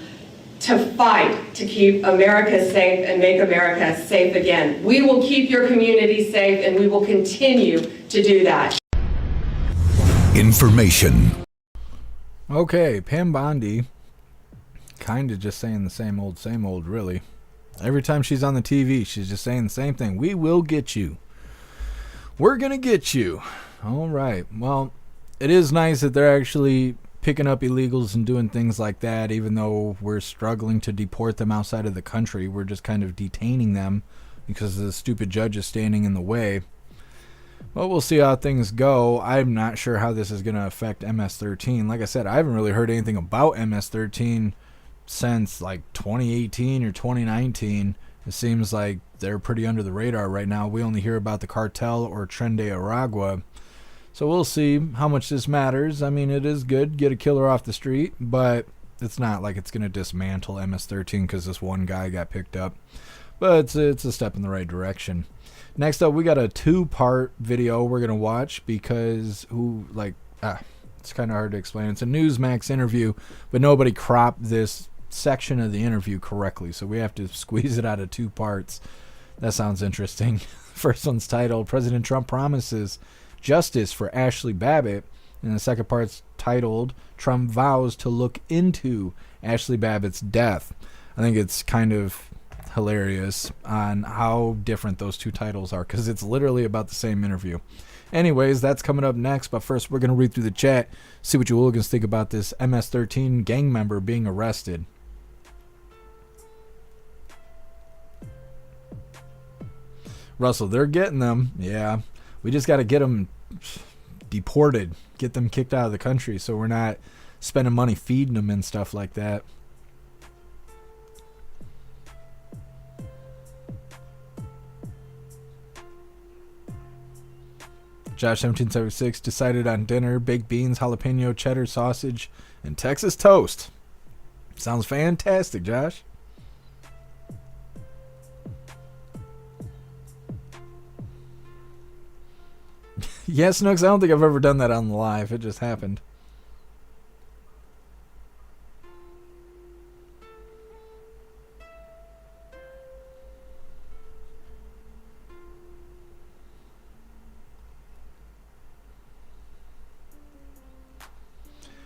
to fight to keep America safe and make America safe again. We will keep your community safe, and we will continue to do that. Information. Okay, Pam Bondi, kind of just saying the same old, really. Every time she's on the TV, she's just saying the same thing. We will get you. We're going to get you. All right. Well, it is nice that they're actually picking up illegals and doing things like that, even though we're struggling to deport them outside of the country. We're just kind of detaining them because the stupid judge is standing in the way. Well, we'll see how things go. I'm not sure how this is going to affect MS-13. Like I said, I haven't really heard anything about MS-13 since like 2018 or 2019. It seems like they're pretty under the radar right now. We only hear about the cartel or Tren de Aragua. So we'll see how much this matters. I mean, it is good, get a killer off the street, but it's not like it's going to dismantle MS-13 because this one guy got picked up. But it's a step in the right direction. Next up, we got a two-part video we're going to watch because it's kind of hard to explain. It's a Newsmax interview, but nobody cropped this section of the interview correctly, so we have to squeeze it out of two parts. That sounds interesting. First one's titled, President Trump Promises Justice for Ashli Babbitt. And the second part's titled, Trump Vows to Look into Ashli Babbitt's Death. I think it's kind of hilarious on how different those two titles are, because it's literally about the same interview. Anyways, that's coming up next, but first we're going to read through the chat, see what you hooligans think about this MS-13 gang member being arrested. Russell, they're getting them. Yeah, we just got to get them deported, get them kicked out of the country, so we're not spending money feeding them and stuff like that. Josh 1776 decided on dinner, baked beans, jalapeno, cheddar, sausage, and Texas toast. Sounds fantastic, Josh. Yes, Snooks, I don't think I've ever done that on the live. It just happened.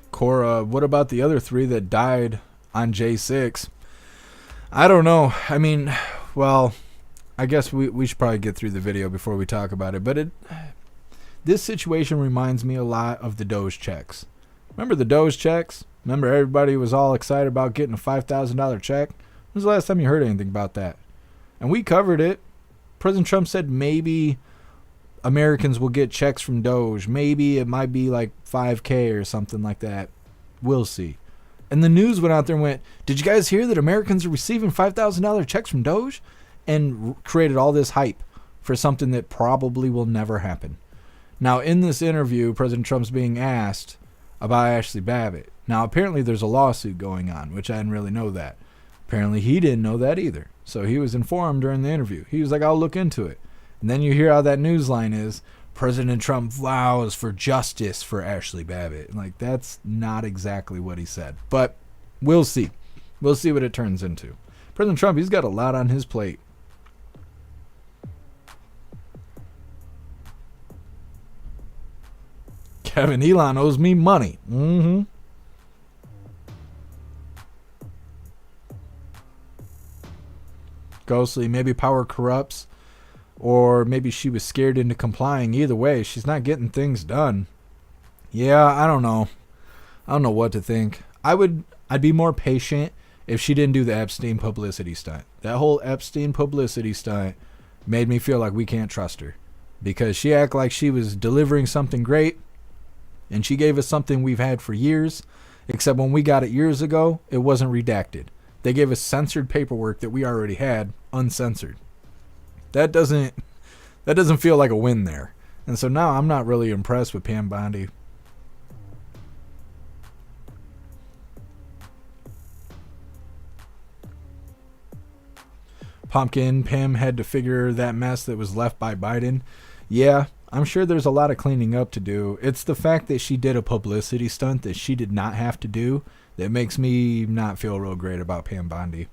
Cora, what about the other 3 that died on J6? I don't know. I mean, well, I guess we should probably get through the video before we talk about it. But this situation reminds me a lot of the Doge checks. Remember the Doge checks? Remember everybody was all excited about getting a $5,000 check? When was the last time you heard anything about that? And we covered it. President Trump said maybe Americans will get checks from Doge. Maybe it might be like $5,000 or something like that. We'll see. And the news went out there and went, did you guys hear that Americans are receiving $5,000 checks from Doge? And created all this hype for something that probably will never happen. Now, in this interview, President Trump's being asked about Ashli Babbitt. Now, apparently there's a lawsuit going on, which I didn't really know that. Apparently he didn't know that either. So he was informed during the interview. He was like, I'll look into it. And then you hear how that news line is, President Trump vows for justice for Ashli Babbitt. Like, that's not exactly what he said. But we'll see. We'll see what it turns into. President Trump, he's got a lot on his plate. Kevin, Elon owes me money. Ghostly, maybe power corrupts. Or maybe she was scared into complying. Either way, she's not getting things done. Yeah, I don't know. I don't know what to think. I'd be more patient if she didn't do the Epstein publicity stunt. That whole Epstein publicity stunt made me feel like we can't trust her. Because she acted like she was delivering something great. And she gave us something we've had for years. Except when we got it years ago, it wasn't redacted. They gave us censored paperwork that we already had, uncensored. That doesn't feel like a win there. And so now I'm not really impressed with Pam Bondi. Pumpkin, Pam had to figure that mess that was left by Biden. Yeah, I'm sure there's a lot of cleaning up to do. It's the fact that she did a publicity stunt that she did not have to do that makes me not feel real great about Pam Bondi.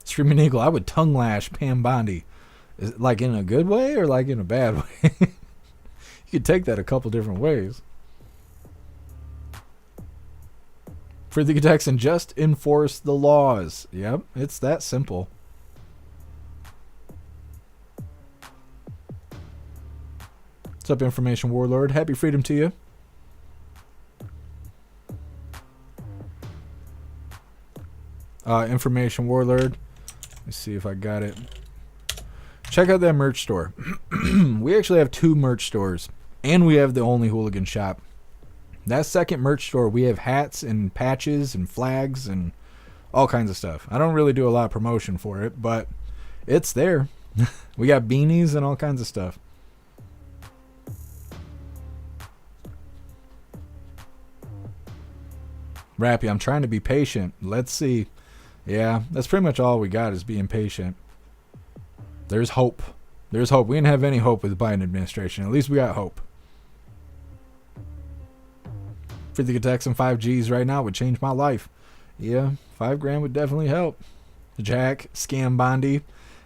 Screaming Eagle, I would tongue lash Pam Bondi. Is it like in a good way or like in a bad way? You could take that a couple different ways. For the Texan, just enforce the laws. Yep, it's that simple. What's up, Information Warlord? Happy freedom to you. Information Warlord. Let's see if I got it. Check out that merch store. We actually have 2 merch stores. And we have the only hooligan shop. That second merch store, we have hats and patches and flags and all kinds of stuff. I don't really do a lot of promotion for it, but it's there. We got beanies and all kinds of stuff. Rappy, I'm trying to be patient. Let's see. Yeah, that's pretty much all we got is being patient. There's hope. There's hope. We didn't have any hope with the Biden administration. At least we got hope. 50 attacks and 5 Gs right now would change my life. Yeah, $5 would definitely help. Jack, scam Bondi.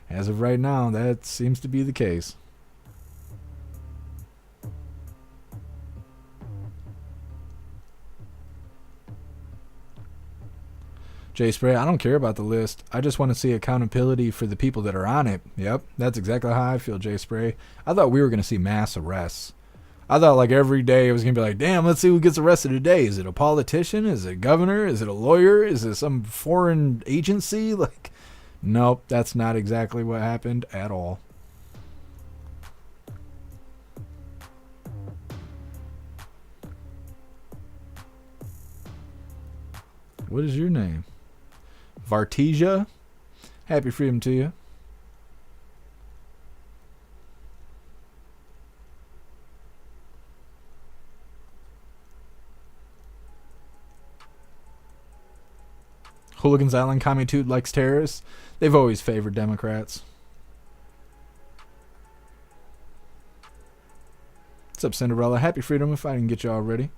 As of right now, that seems to be the case. Jay Spray, I don't care about the list. I just want to see accountability for the people that are on it. Yep, that's exactly how I feel, Jay Spray. I thought we were going to see mass arrests. I thought like every day it was going to be like, damn, let's see who gets arrested today. Is it a politician? Is it a governor? Is it a lawyer? Is it some foreign agency? Like, nope, that's not exactly what happened at all. What is your name? Vartesia? Happy freedom to you. Hooligans Island Commitude likes terrorists. They've always favored Democrats. What's up, Cinderella? Happy freedom if I didn't get you already.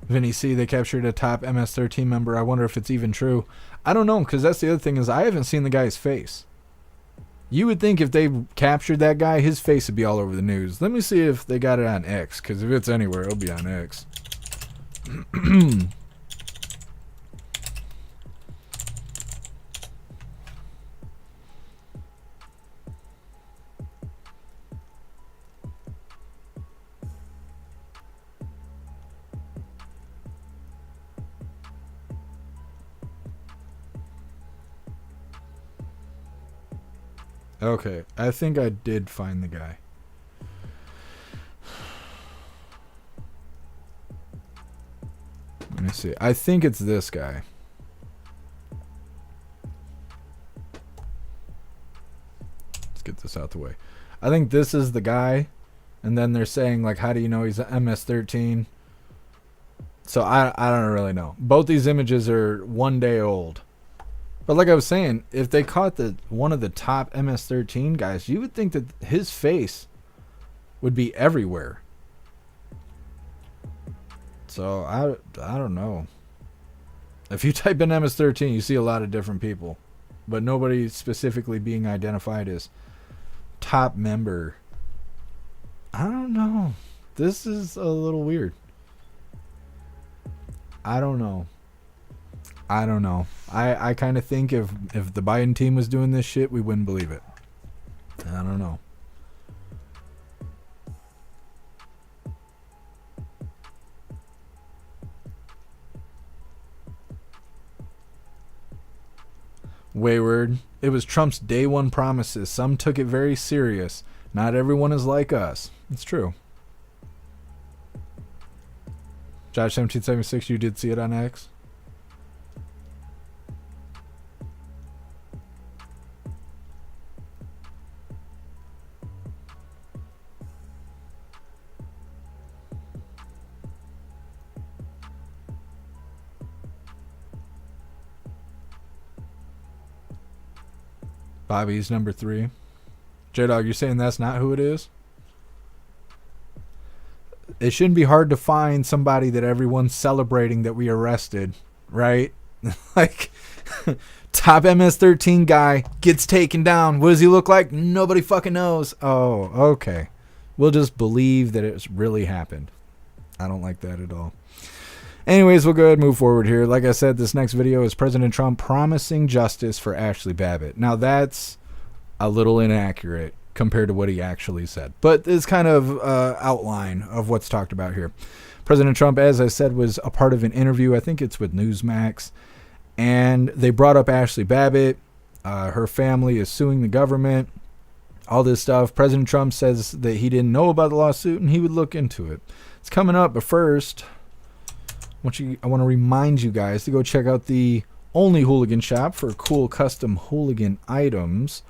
Vinny C, they captured a top MS-13 member. I wonder if it's even true. I don't know, because that's the other thing is I haven't seen the guy's face. You would think if they captured that guy, his face would be all over the news. Let me see if they got it on X, because if it's anywhere, it'll be on X. Okay, I think I did find the guy. Let me see. I think it's this guy. Let's get this out the way. I think this is the guy. And then they're saying, like, how do you know he's an MS-13? So I don't really know. Both these images are 1 day old. But like I was saying, if they caught one of the top MS-13 guys, you would think that his face would be everywhere. So I don't know. If you type in MS-13, you see a lot of different people, but nobody specifically being identified as top member. I don't know. This is a little weird. I don't know. I kind of think if the Biden team was doing this shit, we wouldn't believe it. I don't know. Wayward. It was Trump's day one promises. Some took it very serious. Not everyone is like us. It's true. Josh 1776, you did see it on X? Bobby's number 3. J-Dog, you're saying that's not who it is? It shouldn't be hard to find somebody that everyone's celebrating that we arrested, right? Like, top MS-13 guy gets taken down. What does he look like? Nobody fucking knows. Oh, okay. We'll just believe that it's really happened. I don't like that at all. Anyways, we'll go ahead and move forward here. Like I said, this next video is President Trump promising justice for Ashli Babbitt. Now, that's a little inaccurate compared to what he actually said. But it's kind of outline of what's talked about here. President Trump, as I said, was a part of an interview. I think it's with Newsmax. And they brought up Ashli Babbitt. Her family is suing the government. All this stuff. President Trump says that he didn't know about the lawsuit and he would look into it. It's coming up, but first, I want to remind you guys to go check out the only Hooligan shop for cool custom Hooligan items.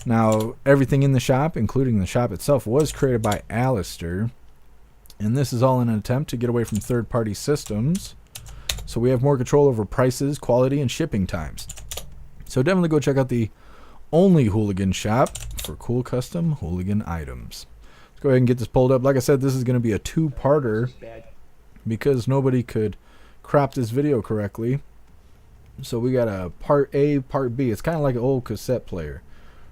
Now, everything in the shop, including the shop itself, was created by Alistair. And this is all in an attempt to get away from third-party systems, so we have more control over prices, quality, and shipping times. So definitely go check out the only Hooligan shop for cool custom Hooligan items. Let's go ahead and get this pulled up. Like I said, this is going to be a two-parter because nobody could crop this video correctly. So we got a part A, part B. It's kind of like an old cassette player.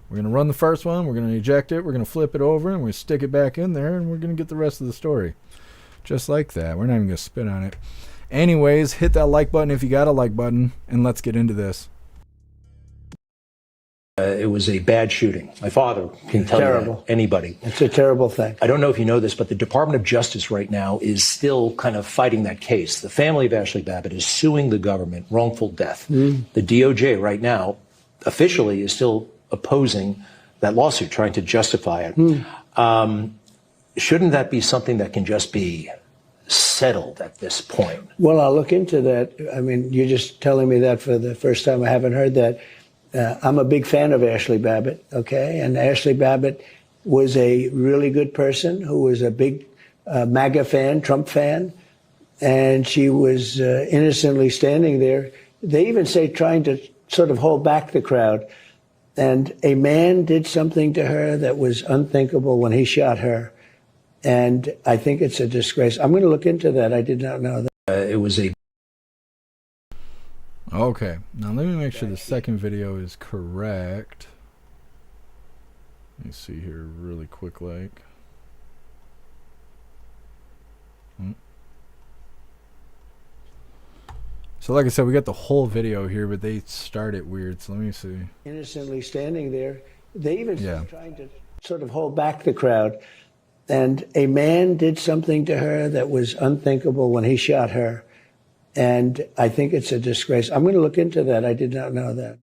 We're going to run the first one, we're going to eject it, we're going to flip it over, and we're going to stick it back in there, and we're going to get the rest of the story. Just like that. We're not even going to spit on it. Anyways, hit that like button if you got a like button, and let's get into this. It was a bad shooting. My father can tell you that. Anybody. It's a terrible thing. I don't know if you know this, but the Department of Justice right now is still kind of fighting that case. The family of Ashli Babbitt is suing the government, wrongful death. The DOJ right now officially is still opposing that lawsuit, trying to justify it. Shouldn't that be something that can just be settled at this point? Well, I'll look into that. I mean, you're just telling me that for the first time. I haven't heard that. I'm a big fan of Ashli Babbitt, okay? And Ashli Babbitt was a really good person who was a big MAGA fan, Trump fan, and she was innocently standing there. They even say trying to sort of hold back the crowd. And a man did something to her that was unthinkable when he shot her. And I think it's a disgrace. I'm going to look into that. I did not know that. It was a... Okay, now let me make sure the second video is correct. Let me see here really quick like. So like I said, we got the whole video here, but they start it weird, so let me see. Innocently standing there. They even trying to sort of hold back the crowd. And a man did something to her that was unthinkable when he shot her. And I think it's a disgrace. I'm going to look into that. I did not know that.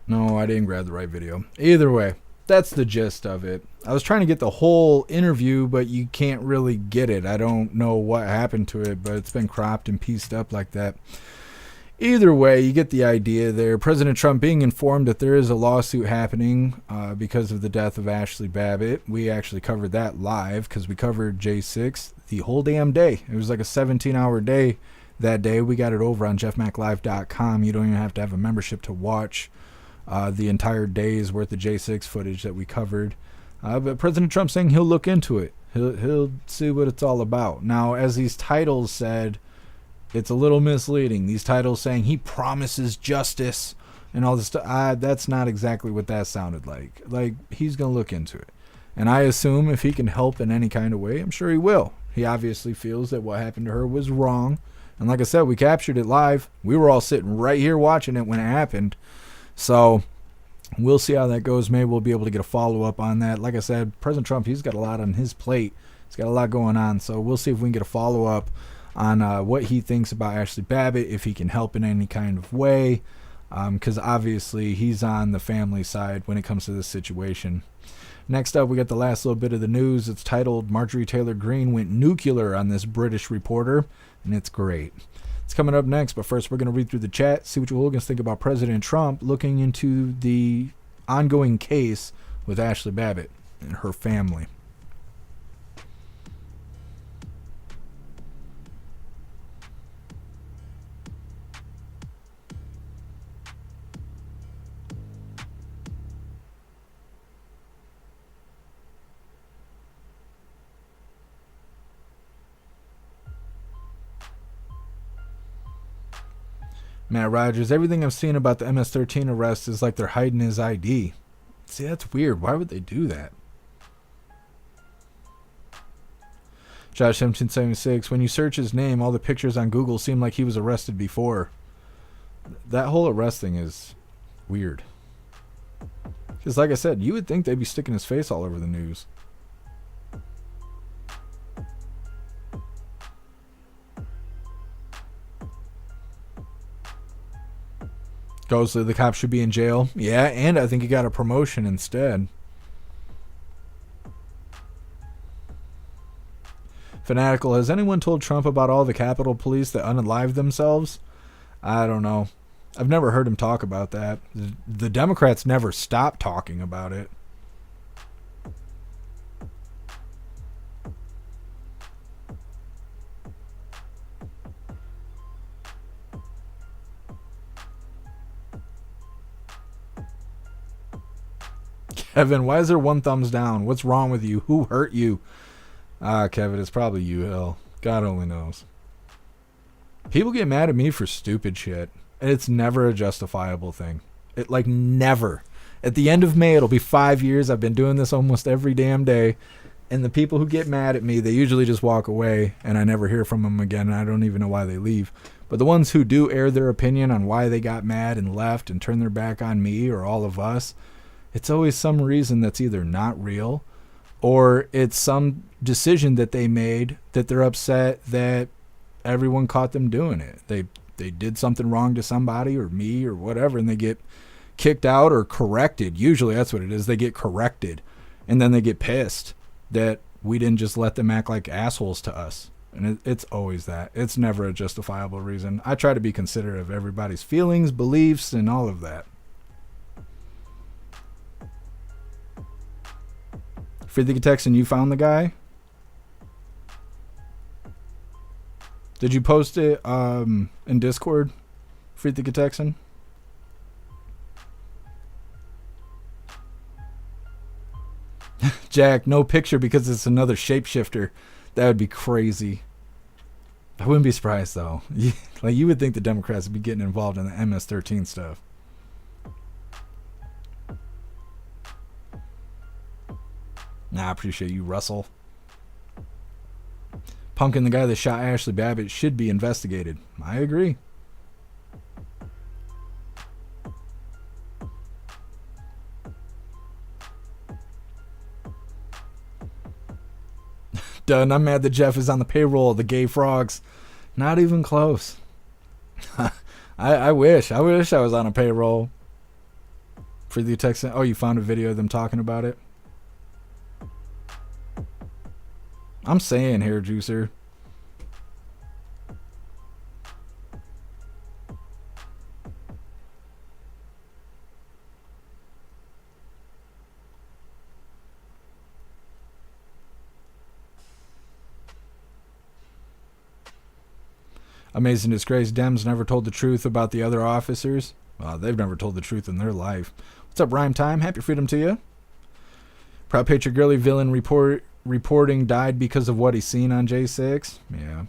No, I didn't grab the right video. Either way, that's the gist of it. I was trying to get the whole interview, but you can't really get it. I don't know what happened to it, but it's been cropped and pieced up like that. Either way, you get the idea there. President Trump being informed that there is a lawsuit happening because of the death of Ashli Babbitt. We actually covered that live because we covered J6 the whole damn day. It was like a 17-hour day that day. We got it over on jeffmaclive.com. You don't even have to have a membership to watch the entire day's worth of J6 footage that we covered. But President Trump saying he'll look into it. He'll see what it's all about. Now, as these titles said, it's a little misleading. These titles saying he promises justice and all this stuff. That's not exactly what that sounded like. Like, he's going to look into it. And I assume if he can help in any kind of way, I'm sure he will. He obviously feels that what happened to her was wrong. And like I said, we captured it live. We were all sitting right here watching it when it happened. So we'll see how that goes. Maybe we'll be able to get a follow-up on that. Like I said, President Trump, he's got a lot on his plate. He's got a lot going on. So we'll see if we can get a follow-up on what he thinks about Ashli Babbitt, if he can help in any kind of way. Because obviously he's on the family side when it comes to this situation. Next up, we got the last little bit of the news. It's titled, Marjorie Taylor Greene went nuclear on this British reporter, and it's great. It's coming up next, but first we're going to read through the chat, see what you hooligans think about President Trump looking into the ongoing case with Ashli Babbitt and her family. Matt Rogers, everything I've seen about the MS-13 arrest is like they're hiding his ID. See, that's weird. Why would they do that? Josh 1776, when you search his name, all the pictures on Google seem like he was arrested before. That whole arrest thing is weird. Because like I said, you would think they'd be sticking his face all over the news. Ghostly, the cop should be in jail. Yeah, and I think he got a promotion instead. Fanatical, has anyone told Trump about all the Capitol Police that unalived themselves? I don't know. I've never heard him talk about that. The Democrats never stop talking about it. Kevin, why is there one thumbs down? What's wrong with you? Who hurt you? Kevin, it's probably you, Hill. God only knows. People get mad at me for stupid shit, and it's never a justifiable thing. It, like, never. At the end of May, it'll be 5 years. I've been doing this almost every damn day, and the people who get mad at me, they usually just walk away, and I never hear from them again, and I don't even know why they leave. But the ones who do air their opinion on why they got mad and left and turn their back on me or all of us, it's always some reason that's either not real or it's some decision that they made that they're upset that everyone caught them doing it. They did something wrong to somebody or me or whatever, and they get kicked out or corrected. Usually that's what it is. They get corrected, and then they get pissed that we didn't just let them act like assholes to us. And it's always that. It's never a justifiable reason. I try to be considerate of everybody's feelings, beliefs, and all of that. Freethinker Texan, you found the guy? Did you post it in Discord, Freethinker Texan? Jack, no picture because it's another shapeshifter. That would be crazy. I wouldn't be surprised though. Like, you would think the Democrats would be getting involved in the MS-13 stuff. Nah, I appreciate you, Russell. Punkin, the guy that shot Ashli Babbitt, should be investigated. I agree. Done. I'm mad that Jeff is on the payroll of the gay frogs. Not even close. I wish I was on a payroll. For the text. Oh, you found a video of them talking about it? I'm saying here, Juicer. Amazing disgrace. Dems never told the truth about the other officers. Well, they've never told the truth in their life. What's up, Rhyme Time? Happy freedom to you. Proud Patriot Girly villain reporting died because of what he's seen on J6. Yeah.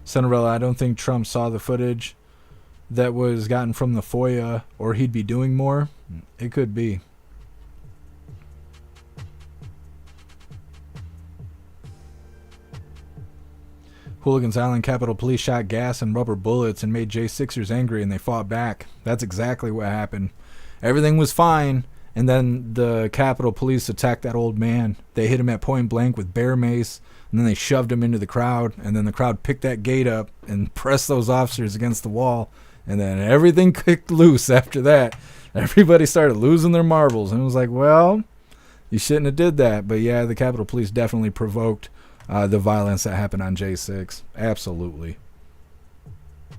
Cinderella, I don't think Trump saw the footage that was gotten from the FOIA, or he'd be doing more. It could be. Hooligans Island Capitol Police shot gas and rubber bullets and made J6ers angry, and they fought back. That's exactly what happened. Everything was fine, and then the Capitol Police attacked that old man. They hit him at point blank with bear mace, and then they shoved him into the crowd, and then the crowd picked that gate up and pressed those officers against the wall, and then everything kicked loose after that. Everybody started losing their marbles, and it was like, well, you shouldn't have did that. But yeah, the Capitol Police definitely provoked the violence that happened on J6. Absolutely.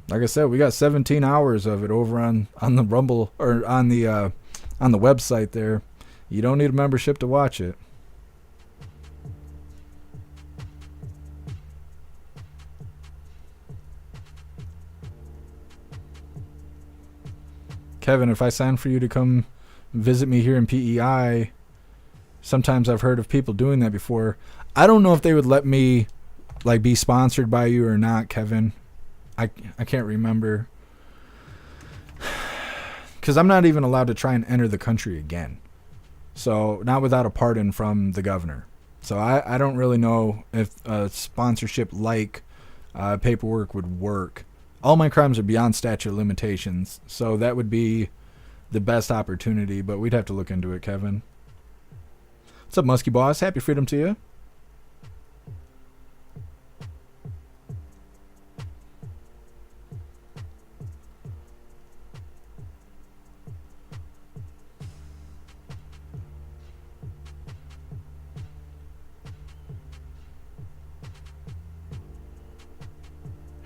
Like I said, we got 17 hours of it over on the Rumble, or on the website there. You don't need a membership to watch it. Kevin, if I sign for you to come visit me here in PEI, sometimes I've heard of people doing that before. I don't know if they would let me like be sponsored by you or not, Kevin. I can't remember. Because I'm not even allowed to try and enter the country again. So, not without a pardon from the governor. So, I don't really know if a sponsorship like paperwork would work. All my crimes are beyond statute of limitations. So, that would be the best opportunity. But we'd have to look into it, Kevin. What's up, Muskie Boss? Happy freedom to you.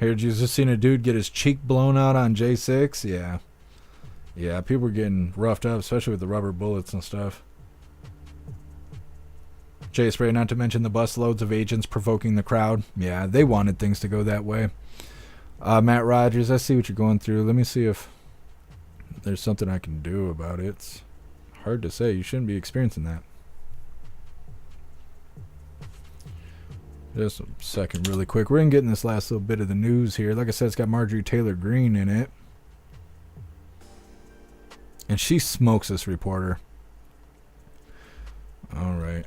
Heard you just seen a dude get his cheek blown out on J6? Yeah. Yeah, people were getting roughed up, especially with the rubber bullets and stuff. Jay Spray, not to mention the busloads of agents provoking the crowd. Yeah, they wanted things to go that way. Matt Rogers, I see what you're going through. Let me see if there's something I can do about it. It's hard to say. You shouldn't be experiencing that. Just a second really quick. We're going to get in this last little bit of the news here. Like I said, it's got Marjorie Taylor Greene in it. And she smokes this reporter. All right.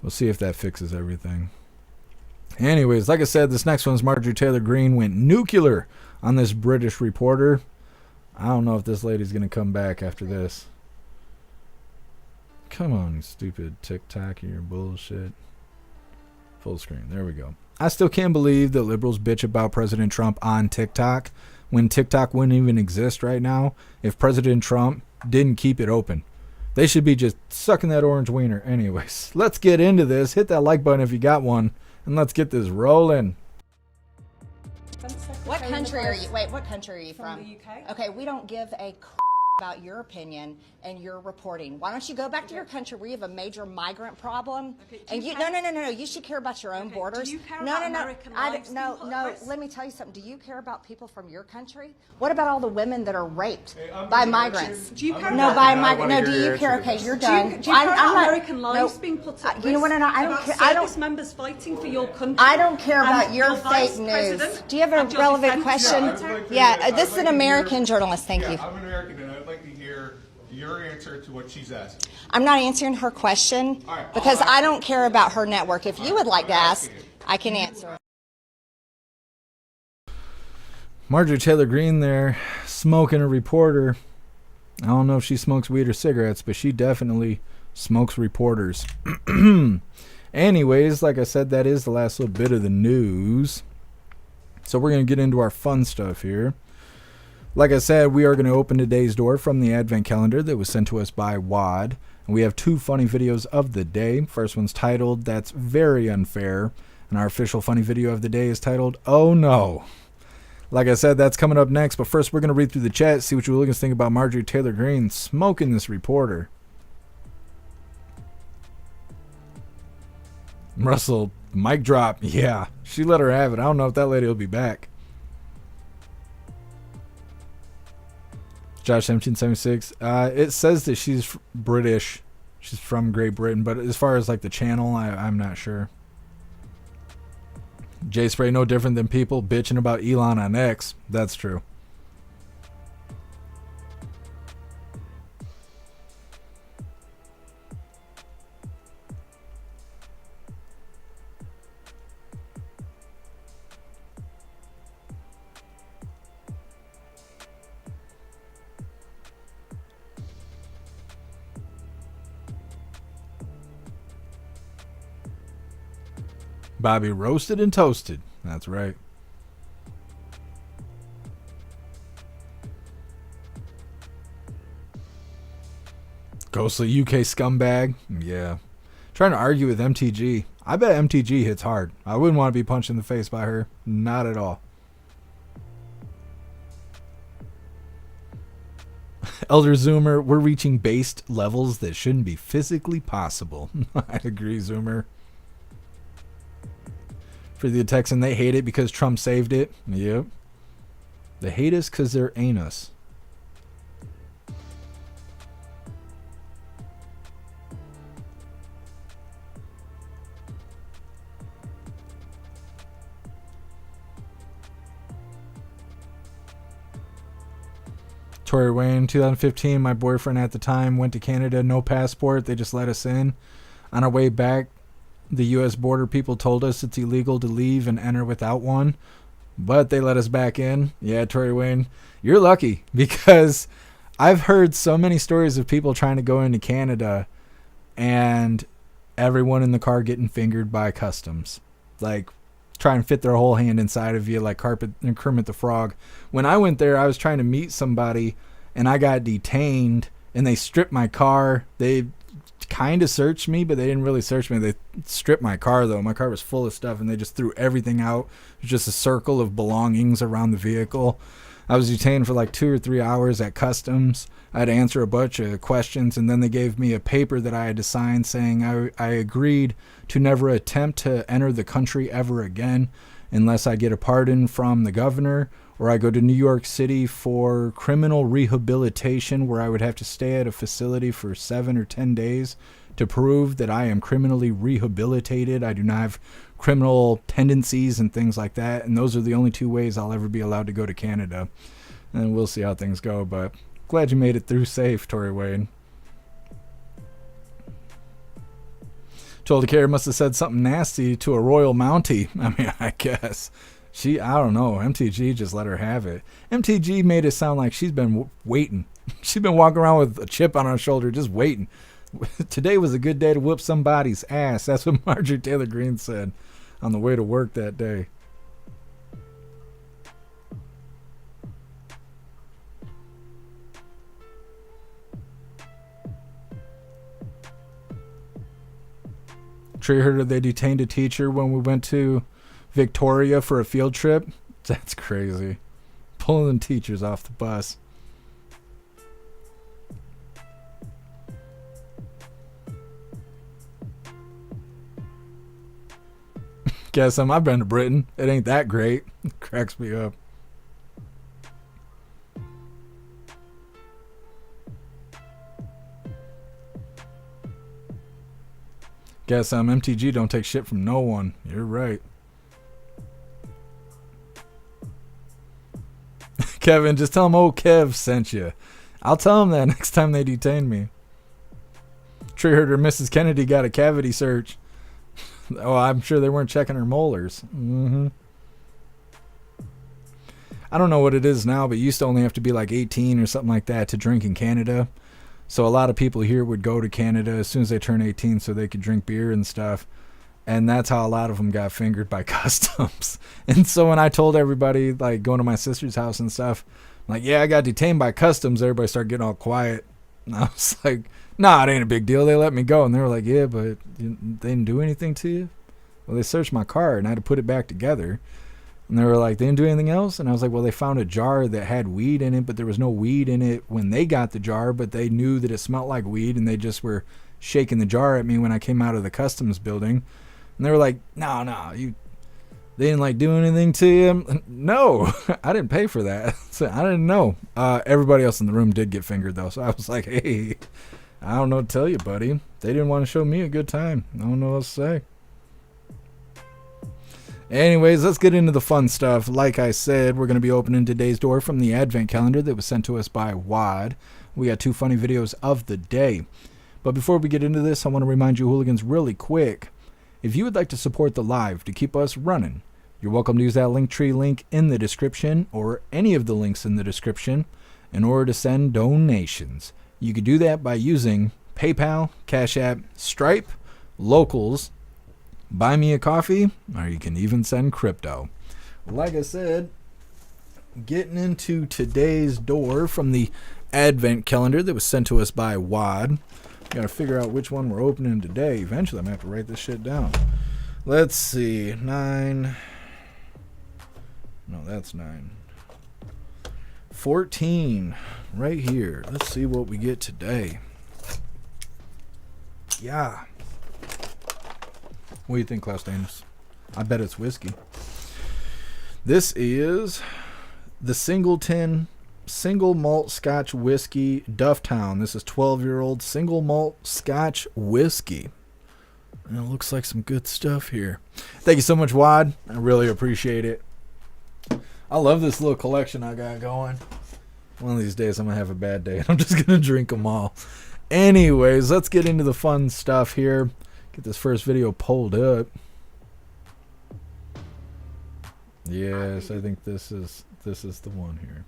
We'll see if that fixes everything. Anyways, like I said, this next one's Marjorie Taylor Greene went nuclear on this British reporter. I don't know if this lady's going to come back after this. Come on, you stupid TikTok and your bullshit. Full screen. There we go. I still can't believe that liberals bitch about President Trump on TikTok when TikTok wouldn't even exist right now if President Trump didn't keep it open. They should be just sucking that orange wiener. Anyways, let's get into this. Hit that like button if you got one, and let's get this rolling. What country are you? Wait, what country are you from? The UK. Okay, we don't give a about your opinion and your reporting. Why don't you go back to your country where you have a major migrant problem? And you no. You should care about your own borders. Do you care no, about no, no. American lives being put at risk? Let me tell you something. Do you care about people from your country? What about all the women that are raped by migrants? Do you care No, about by migrants. No, do you care? Okay, you're done. Do you care about American lives being put at risk? You know what? I don't care. I don't. Members fighting for your country. I don't care about your vice fake news. president Do you have a relevant question? This is an American journalist. Thank you. I'm an American, and I'd like to hear your answer to what she's asking. I'm not answering her question because I don't care about her network. If you would like to ask, I can answer. Marjorie Taylor Greene there, smoking a reporter. I don't know if she smokes weed or cigarettes, but she definitely smokes reporters. Anyways, like I said, that is the last little bit of the news. So we're going to get into our fun stuff here. Like I said, we are going to open today's door from the advent calendar that was sent to us by Wad. And we have two funny videos of the day. First one's titled, "That's Very Unfair." And our official funny video of the day is titled, "Oh No." Like I said, that's coming up next. But first, we're going to read through the chat, see what you Hooligans think about Marjorie Taylor Greene smoking this reporter. Russell, mic drop. Yeah, she let her have it. I don't know if that lady will be back. Josh 1776. It says that she's British. She's from Great Britain, but as far as like the channel, I'm not sure. Jay Spray, no different than people bitching about Elon on X. That's true. Bobby roasted and toasted. That's right. Ghostly UK scumbag. Yeah. Trying to argue with MTG. I bet MTG hits hard. I wouldn't want to be punched in the face by her. Not at all. Elder Zoomer, we're reaching based levels that shouldn't be physically possible. I agree, Zoomer. For the Texan, they hate it because Trump saved it. Yep. They hate us because they're anus. Tori Wayne, 2015, my boyfriend at the time went to Canada, no passport. They just let us in. On our way back, the U.S. border people told us it's illegal to leave and enter without one, but they let us back in. Yeah, Tori Wayne, you're lucky because I've heard so many stories of people trying to go into Canada and everyone in the car getting fingered by customs. Like, try and fit their whole hand inside of you like Kermit the Frog. When I went there, I was trying to meet somebody and I got detained and they stripped my car. They kind of searched me, but they didn't really search me. They stripped my car though. My car was full of stuff and they just threw everything out. It was just a circle of belongings around the vehicle. I was detained for like 2 or 3 hours at customs. I had to answer a bunch of questions, and then they gave me a paper that I had to sign saying I agreed to never attempt to enter the country ever again unless I get a pardon from the governor, or I go to New York City for criminal rehabilitation, where I would have to stay at a facility for 7 or 10 days to prove that I am criminally rehabilitated. I do not have criminal tendencies and things like that, and those are the only 2 ways I'll ever be allowed to go to Canada. And we'll see how things go, but glad you made it through safe, Tory Wayne. Told the carrier must have said something nasty to a royal mountie. I mean, I guess. I don't know. MTG just let her have it. MTG made it sound like she's been waiting. She's been walking around with a chip on her shoulder just waiting. Today was a good day to whoop somebody's ass. That's what Marjorie Taylor Greene said on the way to work that day. Tree heard they detained a teacher when we went to Victoria for a field trip. That's crazy. Pulling teachers off the bus. Guess I've been to Britain. It ain't that great. It cracks me up. Guess MTG don't take shit from no one. You're right. Kevin, just tell him old Kev sent you. I'll tell him that next time they detain me. Tree herder Mrs. Kennedy got a cavity search. Oh, I'm sure they weren't checking her molars. I don't know what it is now, but you used to only have to be like 18 or something like that to drink in Canada. So a lot of people here would go to Canada as soon as they turn 18 so they could drink beer and stuff. And that's how a lot of them got fingered by customs. And so when I told everybody, like going to my sister's house and stuff, like, yeah, I got detained by customs, everybody started getting all quiet. And I was like, nah, it ain't a big deal. They let me go. And they were like, yeah, but they didn't do anything to you? Well, they searched my car and I had to put it back together. And they were like, they didn't do anything else? And I was like, well, they found a jar that had weed in it, but there was no weed in it when they got the jar, but they knew that it smelled like weed, and they just were shaking the jar at me when I came out of the customs building. And they were like, no, they didn't like do anything to you? No, I didn't pay for that. So I didn't know. Everybody else in the room did get fingered, though. So I was like, hey, I don't know what to tell you, buddy. They didn't want to show me a good time. I don't know what to say. Anyways, let's get into the fun stuff. Like I said, we're going to be opening today's door from the advent calendar that was sent to us by Wad. We got 2 funny videos of the day. But before we get into this, I want to remind you hooligans really quick. If you would like to support the live to keep us running, you're welcome to use that Linktree link in the description or any of the links in the description in order to send donations. You could do that by using PayPal, Cash App, Stripe, Locals, Buy Me a Coffee, or you can even send crypto. Like I said, getting into today's door from the advent calendar that was sent to us by Wad. Got to figure out which one we're opening today. Eventually, I'm going to have to write this shit down. Let's see. 9. No, that's 9. 14. Right here. Let's see what we get today. Yeah. What do you think, Klaus Danis? I bet it's whiskey. This is the Singleton Single Malt Scotch Whiskey Dufftown. This is 12-year-old single malt Scotch whiskey. And it looks like some good stuff here. Thank you so much, Wad. I really appreciate it. I love this little collection I got going. One of these days I'm going to have a bad day and I'm just going to drink them all. Anyways, let's get into the fun stuff here. Get this first video pulled up. Yes, I think this is the one here.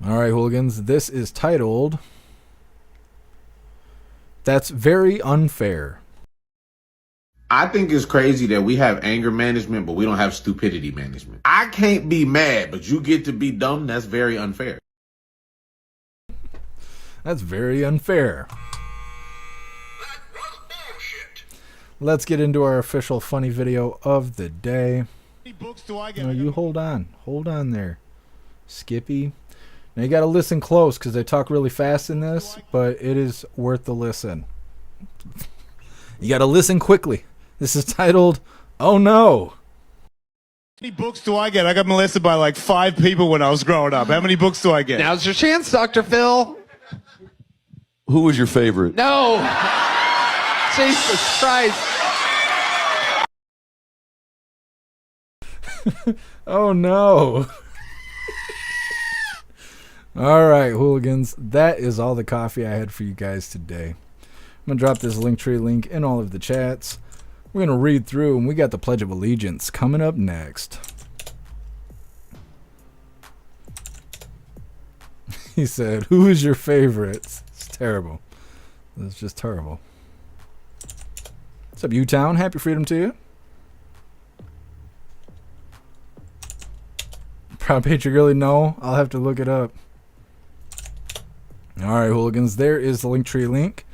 All right, hooligans. This is titled, "That's Very Unfair." I think it's crazy that we have anger management, but we don't have stupidity management. I can't be mad, but you get to be dumb. That's very unfair. That's very unfair. Let's get into our official funny video of the day. No, you hold on. Hold on there. Skippy. Now you got to listen close because they talk really fast in this, but it is worth the listen. You got to listen quickly. This is titled, Oh No. How many books do I get? I got molested by like 5 people when I was growing up. How many books do I get? Now's your chance, Dr. Phil. Who was your favorite? No. Jesus Christ. Oh no. All right, hooligans. That is all the coffee I had for you guys today. I'm going to drop this Linktree link in all of the chats. We're going to read through, and we got the Pledge of Allegiance coming up next. He said, who is your favorite? It's terrible. It's just terrible. What's up, U-Town? Happy freedom to you. Proud Patriot Girly? No, I'll have to look it up. All right, hooligans. There is the Linktree link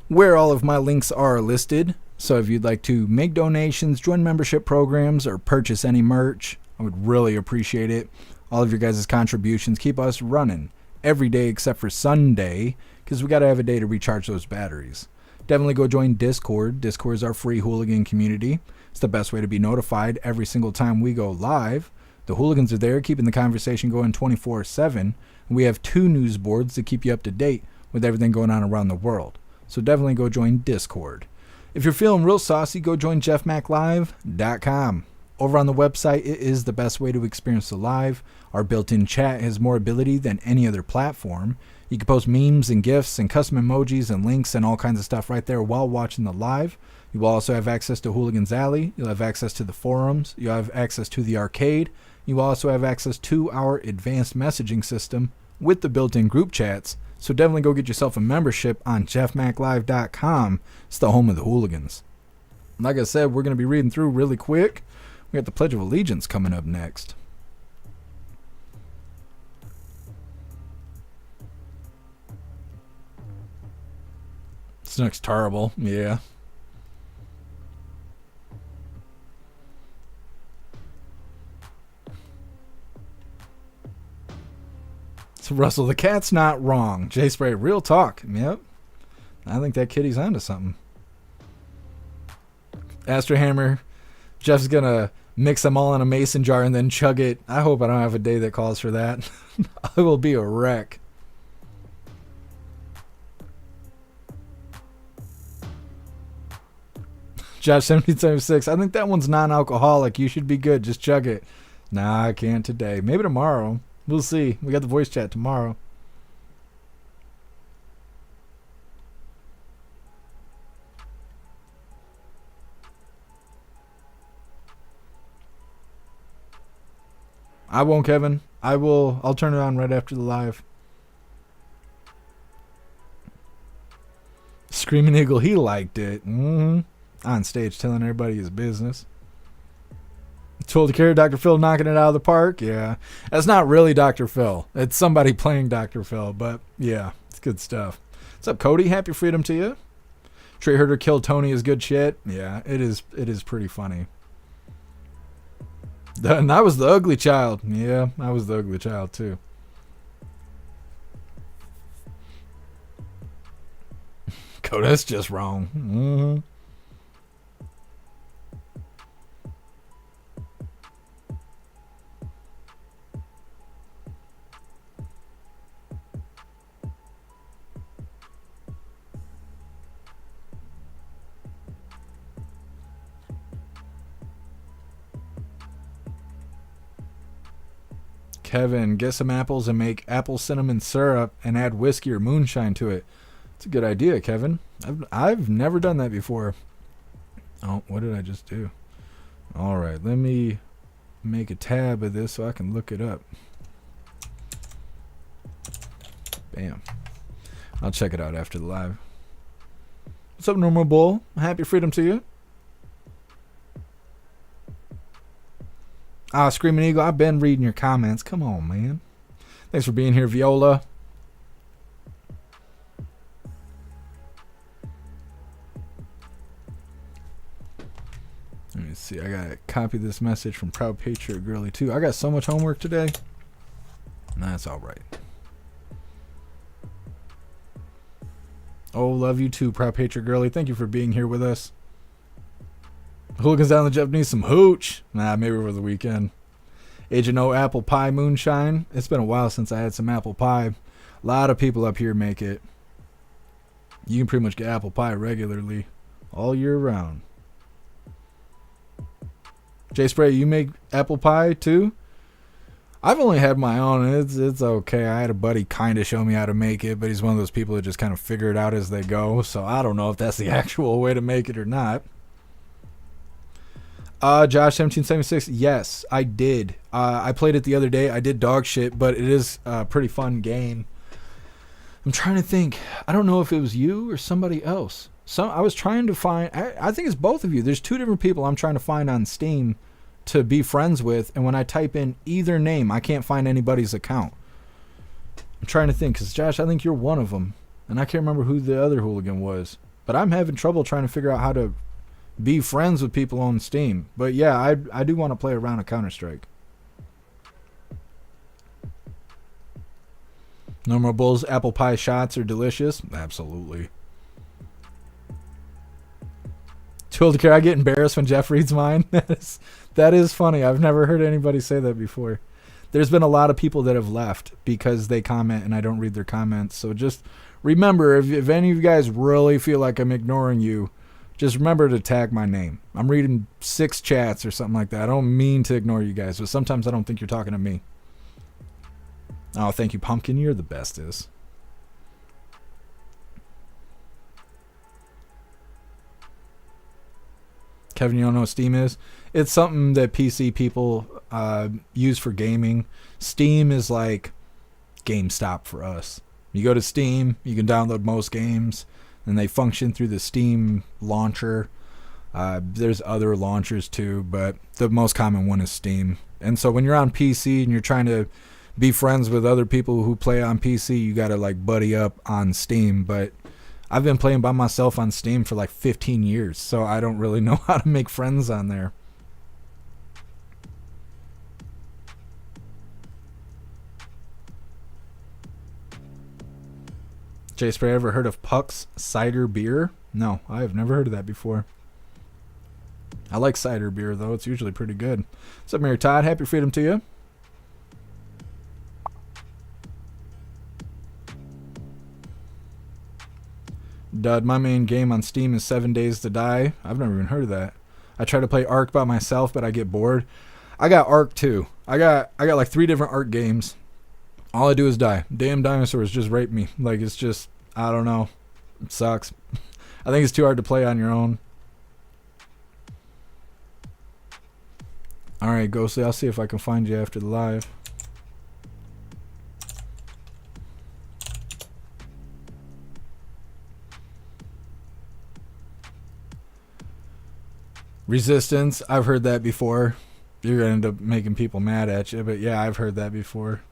where all of my links are listed. So if you'd like to make donations, join membership programs, or purchase any merch, I would really appreciate it. All of your guys' contributions keep us running every day except for Sunday, because we got to have a day to recharge those batteries. Definitely go join Discord. Discord is our free hooligan community. It's the best way to be notified every single time we go live. The hooligans are there keeping the conversation going 24/7. We have 2 news boards to keep you up to date with everything going on around the world. So definitely go join Discord. If you're feeling real saucy, go join jeffmaclive.com. Over on the website, it is the best way to experience the live. Our built-in chat has more ability than any other platform. You can post memes and GIFs and custom emojis and links and all kinds of stuff right there while watching the live. You will also have access to Hooligans Alley. You'll have access to the forums. You'll have access to the arcade. You will also have access to our advanced messaging system with the built-in group chats. So definitely go get yourself a membership on jeffmaclive.com. It's the home of the hooligans. Like I said, we're going to be reading through really quick. We got the Pledge of Allegiance coming up next. This looks terrible. Yeah. So Russell, the cat's not wrong. Jay Spray, real talk. Yep. I think that kitty's onto something. Astro Hammer, Jeff's going to mix them all in a mason jar and then chug it. I hope I don't have a day that calls for that. I will be a wreck. Josh 1776, I think that one's non-alcoholic. You should be good. Just chug it. Nah, I can't today. Maybe tomorrow. We'll see. We got the voice chat tomorrow. I won't, Kevin. I will. I'll turn it on right after the live. Screaming Eagle, he liked it. On stage telling everybody his business. Told to carry Dr. Phil knocking it out of the park. Yeah. That's not really Dr. Phil. It's somebody playing Dr. Phil. But yeah, it's good stuff. What's up, Cody? Happy freedom to you. Trey Herder killed Tony is good shit. Yeah, it is pretty funny. And I was the ugly child. Yeah, I was the ugly child too. Cody, that's just wrong. Kevin, get some apples and make apple cinnamon syrup and add whiskey or moonshine to it. It's a good idea, Kevin. I've never done that before. Oh, what did I just do? All right, let me make a tab of this so I can look it up. Bam. I'll check it out after the live. What's up, Normal Bull? Happy freedom to you. Screaming Eagle, I've been reading your comments. Come on, man. Thanks for being here, Viola. Let me see. I got to copy this message from Proud Patriot Girly, too. I got so much homework today. That's all right. Oh, love you too, Proud Patriot Girly. Thank you for being here with us. Hooligans down the Jeff needs some hooch. Nah, maybe over the weekend. Agent O apple pie moonshine. It's been a while since I had some apple pie. A lot of people up here make it. You can pretty much get apple pie regularly all year round. Jay Spray, you make apple pie too? I've only had my own. It's okay. I had a buddy kind of show me how to make it, but he's one of those people that just kind of figure it out as they go. So I don't know if that's the actual way to make it or not. Josh 1776. Yes, I did. I played it the other day. I did dog shit, but it is a pretty fun game. I'm trying to think. I don't know if it was you or somebody else. I was trying to find. I think it's both of you. There's two different people I'm trying to find on Steam to be friends with, and when I type in either name, I can't find anybody's account. I'm trying to think, because Josh, I think you're one of them, and I can't remember who the other hooligan was, but I'm having trouble trying to figure out how to be friends with people on Steam. But yeah, I do want to play a round of Counter-Strike. No More Bulls apple pie shots are delicious. Absolutely. Too old to care. I get embarrassed when Jeff reads mine. That is funny. I've never heard anybody say that before. There's been a lot of people that have left because they comment and I don't read their comments. So just remember, if any of you guys really feel like I'm ignoring you, just remember to tag my name. I'm reading 6 chats or something like that. I don't mean to ignore you guys, but sometimes I don't think you're talking to me. Oh, thank you, Pumpkin. You're the bestest. Kevin, you don't know what Steam is? It's something that PC people use for gaming. Steam is like GameStop for us. You go to Steam, you can download most games, and they function through the Steam launcher. There's other launchers too, but the most common one is Steam. And so when you're on PC and you're trying to be friends with other people who play on PC, you gotta like buddy up on Steam. But I've been playing by myself on Steam for like 15 years, so I don't really know how to make friends on there. Jay Spray, ever heard of Puck's cider beer? No, I have never heard of that before. I like cider beer, though. It's usually pretty good. What's up, Mary Todd? Happy freedom to you. Dud, my main game on Steam is 7 Days to Die. I've never even heard of that. I try to play Ark by myself, but I get bored. I got Ark too. I got like 3 different Ark games. All I do is die. Damn dinosaurs just rape me. Like, it's just, I don't know. It sucks. I think it's too hard to play on your own. Alright, Ghostly, I'll see if I can find you after the live. Resistance, I've heard that before. You're going to end up making people mad at you, but yeah, I've heard that before.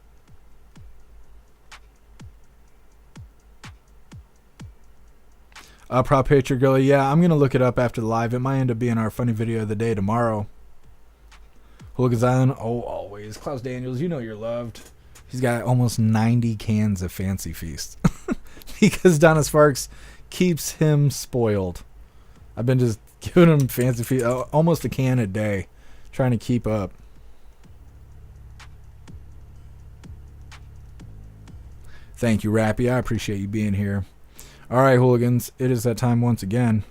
Prop Picture Girlie, yeah, I'm going to look it up after the live. It might end up being our funny video of the day tomorrow. Hooligans Island, oh, always. Klaus Daniels, you know you're loved. He's got almost 90 cans of Fancy Feast. Because Donna Sparks keeps him spoiled. I've been just giving him Fancy Feast, almost a can a day, trying to keep up. Thank you, Rappy. I appreciate you being here. All right, hooligans, it is that time once again.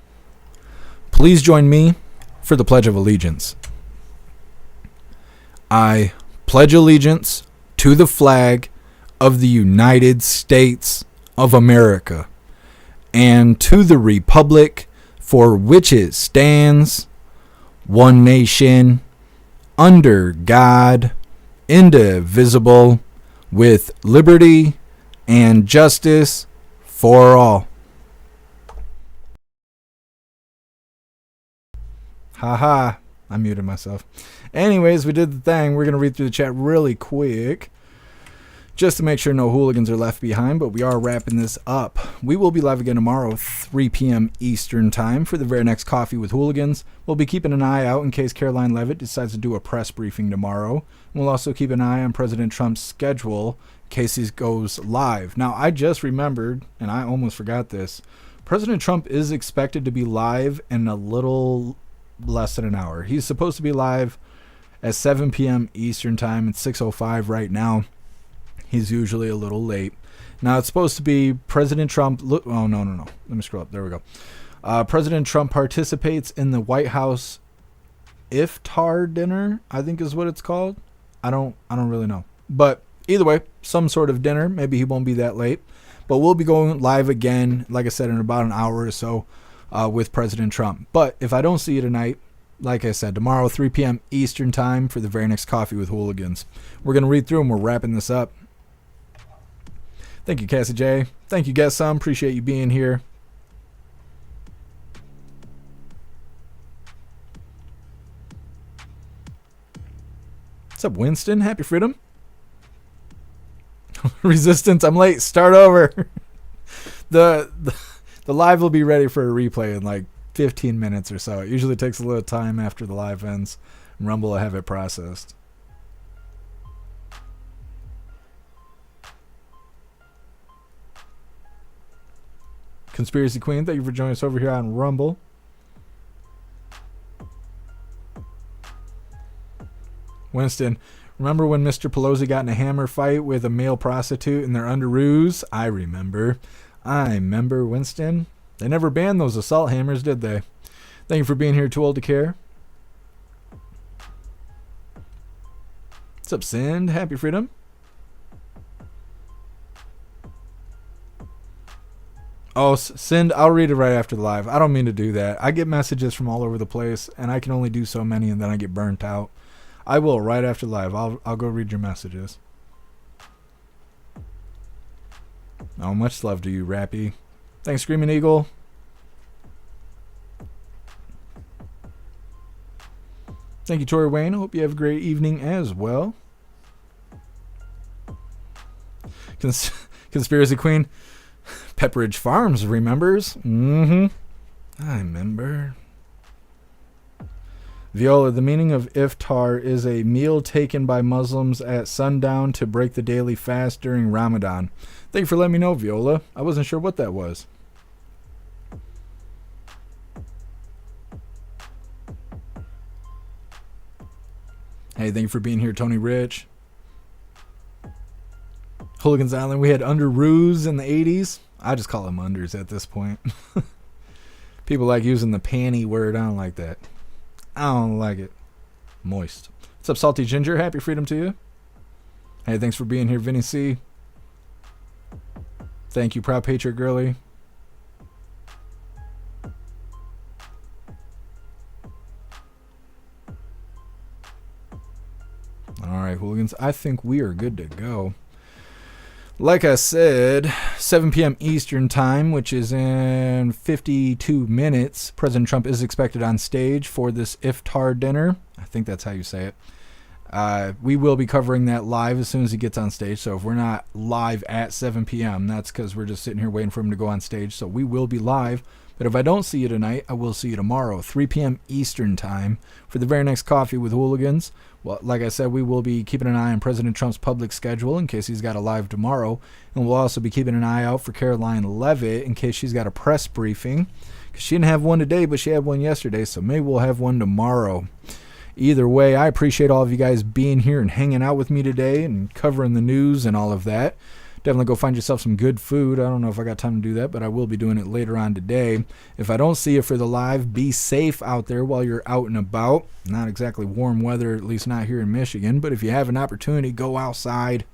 Please join me for the Pledge of Allegiance. I pledge allegiance to the flag of the United States of America and to the republic for which it stands, one nation, under God, indivisible, with liberty and justice for all. Haha, I muted myself. Anyways, we did the thing. We're going to read through the chat really quick. just to make sure no hooligans are left behind, but we are wrapping this up. We will be live again tomorrow, 3 p.m. Eastern time for the very next Coffee with Hooligans. We'll be keeping an eye out in case Caroline Leavitt decides to do a press briefing tomorrow. We'll also keep an eye on President Trump's schedule in case he goes live. Now, I just remembered, and I almost forgot this, President Trump is expected to be live in a little less than an hour. He's supposed to be live at 7 p.m. Eastern time. It's 6:05 right now. He's usually a little late. Now, it's supposed to be President Trump. Oh, no. Let me scroll up. There we go. President Trump participates in the White House iftar dinner, I think is what it's called. I don't really know. But either way, some sort of dinner. Maybe he won't be that late. But we'll be going live again, like I said, in about an hour or so with President Trump. But if I don't see you tonight, like I said, tomorrow, 3 p.m. Eastern time for the very next Coffee with Hooligans. We're going to read through them. We're wrapping this up. Thank you, Cassie J. Thank you, Guest Some. Appreciate you being here. What's up, Winston? Happy freedom. Resistance, I'm late. Start over. The live will be ready for a replay in like 15 minutes or so. It usually takes a little time after the live ends. Rumble will have it processed. Conspiracy Queen, thank you for joining us over here on Rumble. Winston, remember when Mr. Pelosi got in a hammer fight with a male prostitute in their underoos? I remember, Winston. They never banned those assault hammers, did they? Thank you for being here, Too Old to Care. What's up, Sind? Happy freedom. Oh, Sind, I'll read it right after the live. I don't mean to do that. I get messages from all over the place, and I can only do so many, and then I get burnt out. I will right after live. I'll go read your messages. Oh, much love to you, Rappy. Thanks, Screaming Eagle. Thank you, Tori Wayne. Hope you have a great evening as well. Conspiracy Queen. Pepperidge Farms remembers. I remember. Viola, the meaning of iftar is a meal taken by Muslims at sundown to break the daily fast during Ramadan. Thank you for letting me know, Viola. I wasn't sure what that was. Hey, thank you for being here, Tony Rich. Hooligans Island, we had underoos in the 80s. I just call them unders at this point. People like using the panty word. I don't like that. I don't like it. Moist. What's up, Salty Ginger? Happy freedom to you. Hey, thanks for being here, Vinny C. Thank you, Proud Patriot Girly. All right, hooligans. I think we are good to go. Like I said, 7 p.m. Eastern time, which is in 52 minutes, President Trump is expected on stage for this iftar dinner. I think that's how you say it. We will be covering that live as soon as he gets on stage. So if we're not live at 7 p.m., that's because we're just sitting here waiting for him to go on stage. So we will be live. But if I don't see you tonight, I will see you tomorrow, 3 p.m. Eastern time, for the very next Coffee with Hooligans. Well, like I said, we will be keeping an eye on President Trump's public schedule in case he's got a live tomorrow. And we'll also be keeping an eye out for Caroline Leavitt in case she's got a press briefing. Because she didn't have one today, but she had one yesterday. So maybe we'll have one tomorrow. Either way, I appreciate all of you guys being here and hanging out with me today and covering the news and all of that. Definitely go find yourself some good food. I don't know if I got time to do that, but I will be doing it later on today. If I don't see you for the live, be safe out there while you're out and about. Not exactly warm weather, at least not here in Michigan, but if you have an opportunity, go outside.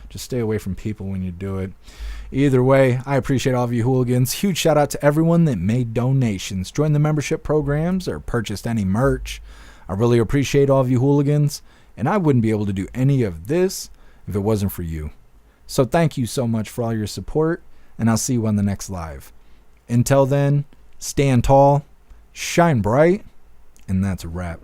Just stay away from people when you do it. Either way, I appreciate all of you hooligans. Huge shout out to everyone that made donations, joined the membership programs, or purchased any merch. I really appreciate all of you hooligans, and I wouldn't be able to do any of this if it wasn't for you. So thank you so much for all your support, and I'll see you on the next live. Until then, stand tall, shine bright, and that's a wrap.